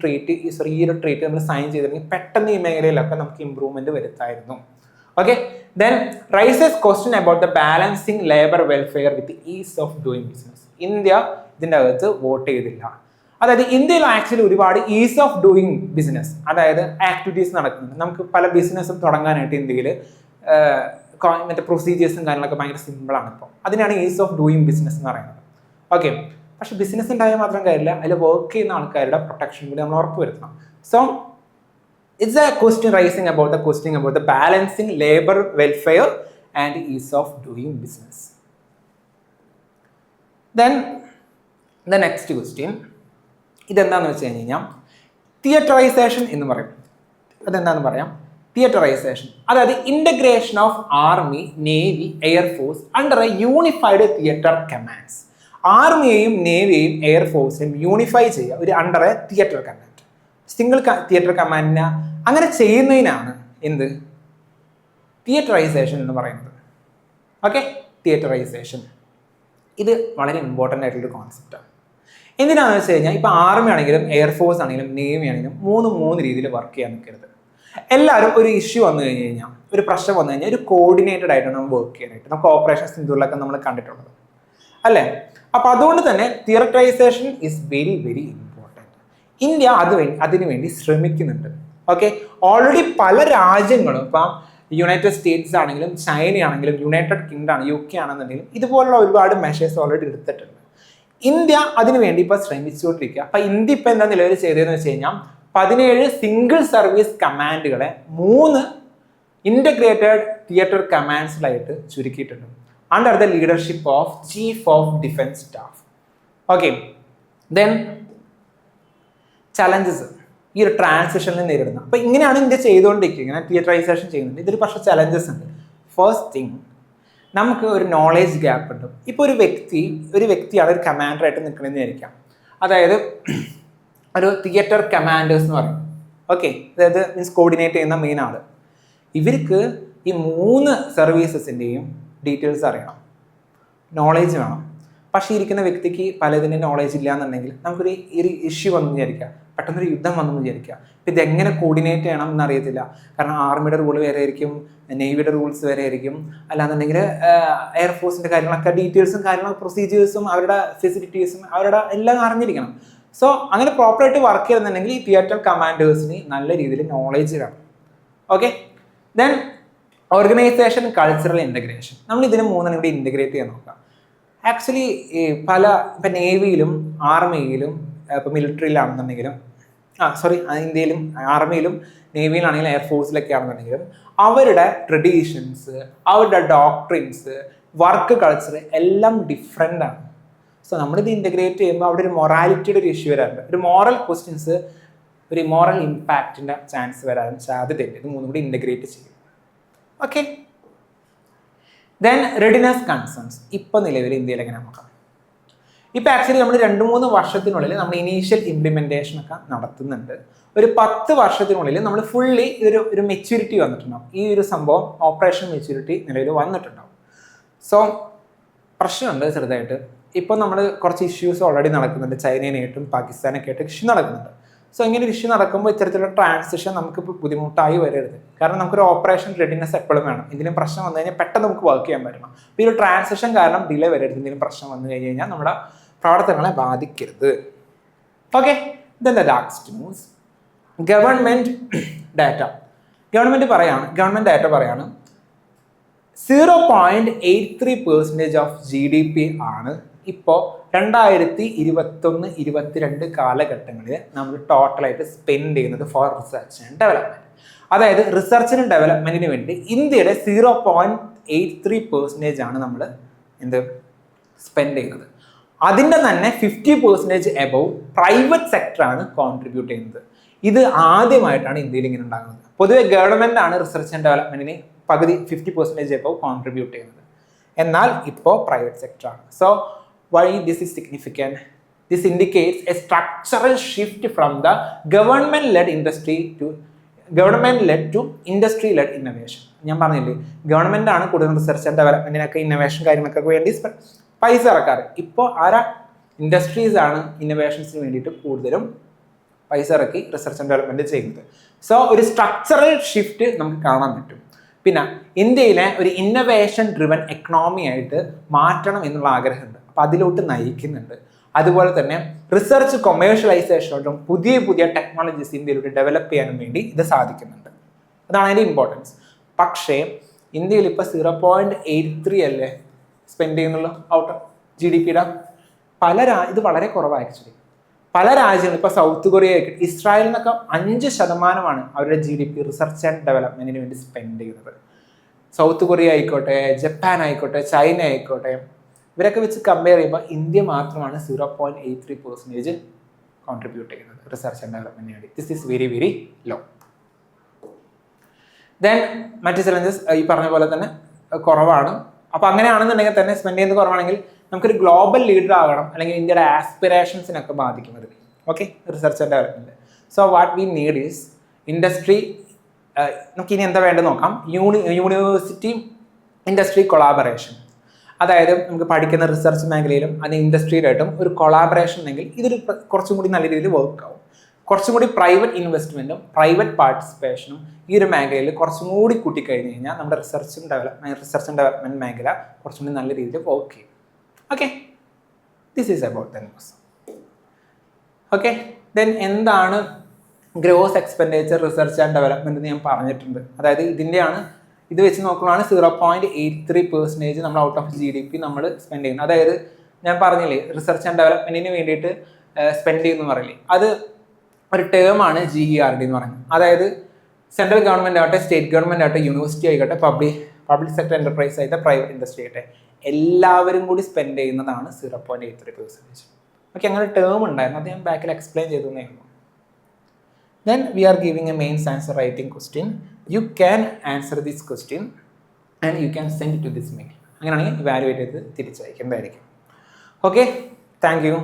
ട്രീറ്റ് നമ്മൾ സൈൻ ചെയ്തിട്ടുണ്ടെങ്കിൽ പെട്ടെന്ന് ഈ മേഖലയിലൊക്കെ നമുക്ക് ഇമ്പ്രൂവ്മെന്റ് വരുത്തായിരുന്നു. Okay, then raises question about the balancing labour welfare with ease of doing business. India ഇതിൻ്റെ അകത്ത് വോട്ട് ചെയ്തില്ല. അതായത് ഇന്ത്യയിൽ ആക്ച്വലി ഒരുപാട് ഈസ് ഓഫ് ഡൂയിങ് ബിസിനസ്, അതായത് ആക്ടിവിറ്റീസ് നടക്കുന്നുണ്ട്. നമുക്ക് പല ബിസിനസ്സും തുടങ്ങാനായിട്ട് ഇന്ത്യയിൽ മറ്റേ പ്രൊസീജിയേഴ്സും കാര്യങ്ങളൊക്കെ ഭയങ്കര സിമ്പിളാണ്. ഇപ്പോൾ അതിനാണ് ഈസ് ഓഫ് ഡൂയിങ് ബിസിനസ് എന്ന് പറയുന്നത്. ഓക്കെ, പക്ഷെ ബിസിനസ് ഉണ്ടായാൽ മാത്രം കാര്യമില്ല, അതിൽ വർക്ക് ചെയ്യുന്ന ആൾക്കാരുടെ പ്രൊട്ടക്ഷൻ കൂടി നമ്മൾ ഉറപ്പുവരുത്തണം. So it's a question rising about the balancing labor welfare and ease of doing business. Then the next question, ഇതെന്താന്ന് വെച്ച് കഴിഞ്ഞാൽ തിയേറ്ററൈസേഷൻ എന്ന് പറയും. അതെന്താന്ന് പറയാം, തിയേറ്ററൈസേഷൻ, അതായത് integration of army, navy, air force under a unified theatre commands. ആർമിയെയും നേവിയെയും എയർഫോഴ്സിനെയും യൂണിഫൈ ചെയ്യുക ഒരു under a theatre command, single theatre കമാൻഡിനെ അങ്ങനെ ചെയ്യുന്നതിനാണ് എന്ത്, തിയേറ്ററൈസേഷൻ എന്ന് പറയുന്നത്. ഓക്കെ, തിയേറ്ററൈസേഷൻ ഇത് വളരെ ഇമ്പോർട്ടൻ്റ് ആയിട്ടുള്ളൊരു കോൺസെപ്റ്റാണ്. എന്തിനാണെന്ന് വെച്ച് കഴിഞ്ഞാൽ ഇപ്പോൾ ആർമി ആണെങ്കിലും എയർഫോഴ്സ് ആണെങ്കിലും നേവി ആണെങ്കിലും മൂന്ന് രീതിയിൽ വർക്ക് ചെയ്യാൻ നിൽക്കരുത്. എല്ലാവരും ഒരു ഇഷ്യൂ വന്നു കഴിഞ്ഞ് കഴിഞ്ഞാൽ, ഒരു പ്രശ്നം വന്നു കഴിഞ്ഞാൽ ഒരു കോർഡിനേറ്റഡ് ആയിട്ടാണ് നമ്മൾ വർക്ക് ചെയ്യാനായിട്ട്. നമുക്ക് ഓപ്പറേഷൻ സിന്ദൂറിലൊക്കെ നമ്മൾ കണ്ടിട്ടുള്ളത് അല്ലേ. അപ്പോൾ അതുകൊണ്ട് തന്നെ theatrisation is very very important. India അതിനു വേണ്ടി ശ്രമിക്കുന്നുണ്ട്. ഓക്കെ, ഓൾറെഡി പല രാജ്യങ്ങളും, ഇപ്പം യുണൈറ്റഡ് സ്റ്റേറ്റ്സ് ആണെങ്കിലും ചൈന ആണെങ്കിലും യുണൈറ്റഡ് കിങ്ഡം UK ആണെന്നുണ്ടെങ്കിലും ഇതുപോലുള്ള ഒരുപാട് മെഷേഴ്സ് ഓൾറെഡി എടുത്തിട്ടുണ്ട്. ഇന്ത്യ അതിനുവേണ്ടി ഇപ്പൊ ശ്രമിച്ചുകൊണ്ടിരിക്കുക. അപ്പൊ ഇന്ത്യ ഇപ്പൊ എന്താ നിലവിൽ ചെയ്തതെന്ന് വെച്ച് കഴിഞ്ഞാൽ 17 സിംഗിൾ സർവീസ് കമാൻഡുകളെ 3 ഇന്റഗ്രേറ്റഡ് തിയേറ്റർ കമാൻഡ്സിലായിട്ട് ചുരുക്കിയിട്ടുണ്ട് under the leadership of chief of defence staff. Okay, then challenges ഈ ഒരു ട്രാൻസിഷനിൽ നേരിടുന്നത്. അപ്പൊ ഇങ്ങനെയാണ് ഇന്ത്യ ചെയ്തുകൊണ്ടിരിക്കുക, ഇങ്ങനെ തിയേറ്ററൈസേഷൻ ചെയ്യുന്നുണ്ട്. ഇതിൽ പക്ഷേ ചലഞ്ചസ് ഉണ്ട്. ഫസ്റ്റ് തിങ്, നമുക്ക് ഒരു നോളേജ് ഗ്യാപ്പ് ഉണ്ട്. ഇപ്പോൾ ഒരു വ്യക്തിയാണ് ഒരു കമാൻഡറായിട്ട് നിൽക്കണമെന്ന് വിചാരിക്കാം. അതായത് ഒരു തിയേറ്റർ കമാൻഡേഴ്സ് എന്ന് പറയും. ഓക്കെ, അതായത് മീൻസ് കോർഡിനേറ്റ് ചെയ്യുന്ന മെയിൻ ആള്. ഇവർക്ക് ഈ 3 സർവീസസിൻ്റെയും ഡീറ്റെയിൽസ് അറിയണം, നോളേജ് വേണം. പക്ഷേ ഇരിക്കുന്ന വ്യക്തിക്ക് പലതിൻ്റെ നോളേജ് ഇല്ല എന്നുണ്ടെങ്കിൽ നമുക്കൊരു ഇഷ്യൂ വന്നു വിചാരിക്കാം, പെട്ടെന്നൊരു യുദ്ധം വന്നു വിചാരിക്കുക. അപ്പം ഇതെങ്ങനെ കോർഡിനേറ്റ് ചെയ്യണം എന്നറിയത്തില്ല. കാരണം ആർമിയുടെ റൂൾ വേറെ ആയിരിക്കും, നേവിയുടെ റൂൾസ് വേറെ ആയിരിക്കും, അല്ലാന്നുണ്ടെങ്കിൽ എയർഫോഴ്സിൻ്റെ കാര്യങ്ങളൊക്കെ ഡീറ്റെയിൽസും കാര്യങ്ങളും പ്രൊസീജിയേഴ്സും അവരുടെ ഫെസിലിറ്റീസും അവരുടെ എല്ലാം അറിഞ്ഞിരിക്കണം. സോ അങ്ങനെ പ്രോപ്പറായിട്ട് വർക്ക് ചെയ്യുന്നുണ്ടെങ്കിൽ ഈ തിയേറ്റർ കമാൻഡേഴ്സിന് നല്ല രീതിയിൽ നോളേജ് വേണം. Okay, then organisation, cultural integration. നമ്മൾ ഇതിന് 3 കൂടി ഇൻ്റഗ്രേറ്റ് ചെയ്യാൻ നോക്കാം. ആക്ച്വലി ഇപ്പം നേവിയിലും ആർമിയിലും ഇപ്പം മിലിറ്ററിയിലാണെന്നുണ്ടെങ്കിലും ഇന്ത്യയിലും ആർമിയിലും നേവിയിലാണെങ്കിലും എയർഫോഴ്സിലൊക്കെ ആണെന്നുണ്ടെങ്കിലും അവരുടെ ട്രഡീഷൻസ്, അവരുടെ ഡോക്ട്രിൻസ്, വർക്ക് കൾച്ചർ എല്ലാം ഡിഫറെൻ്റ് ആണ്. സോ നമ്മളിത് ഇൻ്റഗ്രേറ്റ് ചെയ്യുമ്പോൾ അവിടെ ഒരു മൊറാലിറ്റിയുടെ ഒരു ഇഷ്യൂ വരാറുണ്ട്. ഒരു മോറൽ ക്വസ്റ്റ്യൻസ്, ഒരു ഇമോറൽ ഇമ്പാക്റ്റിൻ്റെ ചാൻസ് വരാൻ സാധ്യതയുണ്ട്. ഇത് മൂന്നും കൂടി ഇൻ്റഗ്രേറ്റ് ചെയ്യും. Okay, then readiness concerns. ഇപ്പോൾ നിലവിൽ ഇന്ത്യയിൽ എങ്ങനെ നോക്കാം? ഇപ്പോൾ ആക്ച്വലി നമ്മൾ 2-3 വർഷത്തിനുള്ളിൽ നമ്മൾ ഇനീഷ്യൽ ഇംപ്ലിമെൻറ്റേഷൻ ഒക്കെ നടത്തുന്നുണ്ട്. ഒരു 10 വർഷത്തിനുള്ളിൽ നമ്മൾ ഫുള്ളി ഒരു മെച്യൂരിറ്റി വന്നിട്ടുണ്ടാവും. ഈ ഒരു സംഭവം ഓപ്പറേഷൻ മെച്യൂരിറ്റി നിലവിൽ വന്നിട്ടുണ്ടാവും. സോ പ്രശ്നമുണ്ട് ചെറുതായിട്ട്. ഇപ്പോൾ നമ്മൾ കുറച്ച് ഇഷ്യൂസ് ഓൾറെഡി നടക്കുന്നുണ്ട്. ചൈനയായിട്ടും പാകിസ്ഥാനൊക്കെ ആയിട്ട് ഇഷ്യൂ നടക്കുന്നുണ്ട്. സോ ഇങ്ങനെ ഒരു ഇഷ്യൂ നടക്കുമ്പോൾ ഇത്തരത്തിലുള്ള ട്രാൻസിഷൻ നമുക്ക് ബുദ്ധിമുട്ടായി വരരുത്. കാരണം നമുക്കൊരു ഓപ്പറേഷൻ റെഡിനെസ് എപ്പോഴും വേണം. എന്തെങ്കിലും പ്രശ്നം വന്നു കഴിഞ്ഞാൽ പെട്ടെന്ന് നമുക്ക് വർക്ക് ചെയ്യാൻ പറ്റണം. അപ്പോൾ ഈ ഒരു ട്രാൻസിഷൻ കാരണം ഡിലേ വരരുത്. എന്തെങ്കിലും പ്രശ്നം വന്നു കഴിഞ്ഞ് കഴിഞ്ഞാൽ നമ്മുടെ പ്രവർത്തനങ്ങളെ ബാധിക്കരുത്. Okay, then the last news. Government data. Government data പറയാണ് 0.83% ഓഫ് GDP ആണ് ഇപ്പോൾ 2021-22 കാലഘട്ടങ്ങളിൽ നമ്മൾ ടോട്ടലായിട്ട് സ്പെൻഡ് ചെയ്യുന്നത് ഫോർ റിസർച്ച് ആൻഡ് ഡെവലപ്മെൻറ്റ്. അതായത് റിസർച്ചിനും ഡെവലപ്മെൻറ്റിന് വേണ്ടി ഇന്ത്യയുടെ 0.83% ആണ് നമ്മൾ സ്പെൻഡ് ചെയ്യുന്നത്. അതിൻ്റെ തന്നെ 50% എബവ് പ്രൈവറ്റ് സെക്ടറാണ് കോൺട്രിബ്യൂട്ട് ചെയ്യുന്നത്. ഇത് ആദ്യമായിട്ടാണ് ഇന്ത്യയിൽ ഇങ്ങനെ ഉണ്ടാകുന്നത്. പൊതുവെ ഗവൺമെൻറ് ആണ് റിസർച്ച് ആൻഡ് ഡെവലപ്മെൻറ്റിന് പകുതി 50% എബവ് കോൺട്രിബ്യൂട്ട് ചെയ്യുന്നത്. എന്നാൽ ഇപ്പോൾ പ്രൈവറ്റ് സെക്ടറാണ്. So why this is significant? This indicates a structural shift from the government-led to industry-led innovation. ഞാൻ പറഞ്ഞില്ലേ, ഗവൺമെൻറ് ആണ് കൂടുതൽ റിസർച്ച് ആൻഡ് ഡെവലപ്മെൻറ്റിനൊക്കെ ഇന്നോവേഷൻ കാര്യങ്ങൾക്കൊക്കെ വേണ്ടി പൈസ ഇറക്കാറ്. ഇപ്പോൾ ഇൻഡസ്ട്രീസ് ആണ് ഇന്നോവേഷൻസിന് വേണ്ടിയിട്ട് കൂടുതലും പൈസ ഇറക്കി റിസർച്ച് ആൻഡ് ഡെവലപ്മെൻറ്റ് ചെയ്യുന്നത്. സോ ഒരു സ്ട്രക്ചറൽ ഷിഫ്റ്റ് നമുക്ക് കാണാൻ പറ്റും. പിന്നെ ഇന്ത്യയിലെ ഒരു ഇന്നോവേഷൻ ഡ്രിവൻ എക്കണോമി ആയിട്ട് മാറ്റണം എന്നുള്ള ആഗ്രഹമുണ്ട്. അപ്പോൾ അതിലോട്ട് നയിക്കുന്നുണ്ട്. അതുപോലെ തന്നെ റിസർച്ച് കൊമേഴ്ഷ്യലൈസേഷനോടും പുതിയ ടെക്നോളജീസ് ഇന്ത്യയിലൂടെ ഡെവലപ്പ് ചെയ്യാനും വേണ്ടി ഇത് സാധിക്കുന്നുണ്ട്. അതാണ് അതിൻ്റെ ഇമ്പോർട്ടൻസ്. പക്ഷേ ഇന്ത്യയിൽ ഇപ്പോൾ 0.83 അല്ലേ സ്പെൻഡ് ചെയ്യുന്നുള്ളൂ ഔട്ട് ഓഫ് GDP-യുടെ. ഇത് വളരെ കുറവാണ് ആക്ച്വലി. പല രാജ്യങ്ങളും ഇപ്പോൾ സൗത്ത് കൊറിയ, ഇസ്രായേൽ എന്നൊക്കെ 5% അവരുടെ GDP റിസർച്ച് ആൻഡ് ഡെവലപ്മെൻറ്റിന് വേണ്ടി സ്പെൻഡ് ചെയ്യുന്നത്. സൗത്ത് കൊറിയ ആയിക്കോട്ടെ, ജപ്പാൻ ആയിക്കോട്ടെ, ചൈന ആയിക്കോട്ടെ, ഇവരൊക്കെ വെച്ച് കമ്പയർ ചെയ്യുമ്പോൾ ഇന്ത്യ മാത്രമാണ് 0.83% കോൺട്രിബ്യൂട്ട് ചെയ്യുന്നത് റിസർച്ച് ആൻഡ് ഡെവലപ്മെൻറ്റിന് വേണ്ടി. This is very very low. Then മറ്റ് ചലഞ്ചസ് ഈ പറഞ്ഞ പോലെ തന്നെ കുറവാണ്. അപ്പോൾ അങ്ങനെയാണെന്നുണ്ടെങ്കിൽ തന്നെ സ്പെൻഡ് ചെയ്യുന്നത് കുറവാണെങ്കിൽ നമുക്കൊരു ഗ്ലോബൽ ലീഡർ ആകണം, അല്ലെങ്കിൽ ഇന്ത്യയുടെ ആസ്പിറേഷൻസിനൊക്കെ ബാധിക്കുന്നത്. Okay, research and development. So what we need is industry. നമുക്കിനി എന്താ വേണ്ടത് നോക്കാം. University industry collaboration. അതായത് നമുക്ക് പഠിക്കുന്ന റിസർച്ച് മേഖലയിലും അത് ഇൻഡസ്ട്രിയിലായിട്ടും ഒരു കൊളാബറേഷൻ ഉണ്ടെങ്കിൽ ഇതൊരു കുറച്ചും കൂടി നല്ല രീതിയിൽ വർക്ക് ആവും. കുറച്ചും കൂടി പ്രൈവറ്റ് ഇൻവെസ്റ്റ്മെൻറ്റും പ്രൈവറ്റ് പാർട്ടിസിപ്പേഷനും ഈ ഒരു മേഖലയിൽ കുറച്ചും കൂടി കൂട്ടിക്കഴിഞ്ഞ് കഴിഞ്ഞാൽ നമ്മുടെ റിസർച്ച് ആൻഡ് ഡെവലപ്മെൻറ്റ് മേഖല കുറച്ചും കൂടി നല്ല രീതിയിൽ വർക്ക് ചെയ്യും. Okay, this is about the news. Okay, then എന്താണ് gross expenditure research and development എന്ന് ഞാൻ പറഞ്ഞിട്ടുണ്ട്. അതായത് ഇത് വെച്ച് നോക്കുമ്പോഴാണ് 0.83% നമ്മൾ ഔട്ട് ഓഫ് GDP നമ്മൾ സ്പെൻഡ് ചെയ്യുന്നത്. അതായത് ഞാൻ പറഞ്ഞില്ലേ റിസർച്ച് ആൻഡ് ഡെവലപ്മെൻറ്റിന് വേണ്ടിയിട്ട് സ്പെൻഡ് ചെയ്യുന്നു പറയില്ലേ, അത് ഒരു ടേമാണ് GERD എന്ന് പറയുന്നത്. അതായത് സെൻട്രൽ ഗവൺമെൻറ് ആകട്ടെ, സ്റ്റേറ്റ് ഗവൺമെൻറ് ആകട്ടെ, യൂണിവേഴ്സിറ്റി ആയിക്കോട്ടെ, പബ്ലിക് സെക്ടർ എൻ്റർപ്രൈസ് ആയിട്ട് പ്രൈവറ്റ് ഇൻഡസ്ട്രി ആകട്ടെ, എല്ലാവരും കൂടി സ്പെൻഡ് ചെയ്യുന്നതാണ് 0.83%. ഓക്കെ, അങ്ങനെ ഒരു ടേം ഉണ്ടായിരുന്നു. അത് ഞാൻ ബാക്കിൽ എക്സ്പ്ലെയിൻ ചെയ്തു എന്നേ ഉള്ളൂ. Then we are giving a mains answer writing question. You can answer this question and you can send it to this mail. അങ്ങനെയാണെങ്കിൽ ഇവാലുവേറ്റ് ചെയ്ത് തിരിച്ചയക്കുന്നതായിരിക്കും. Okay, thank you.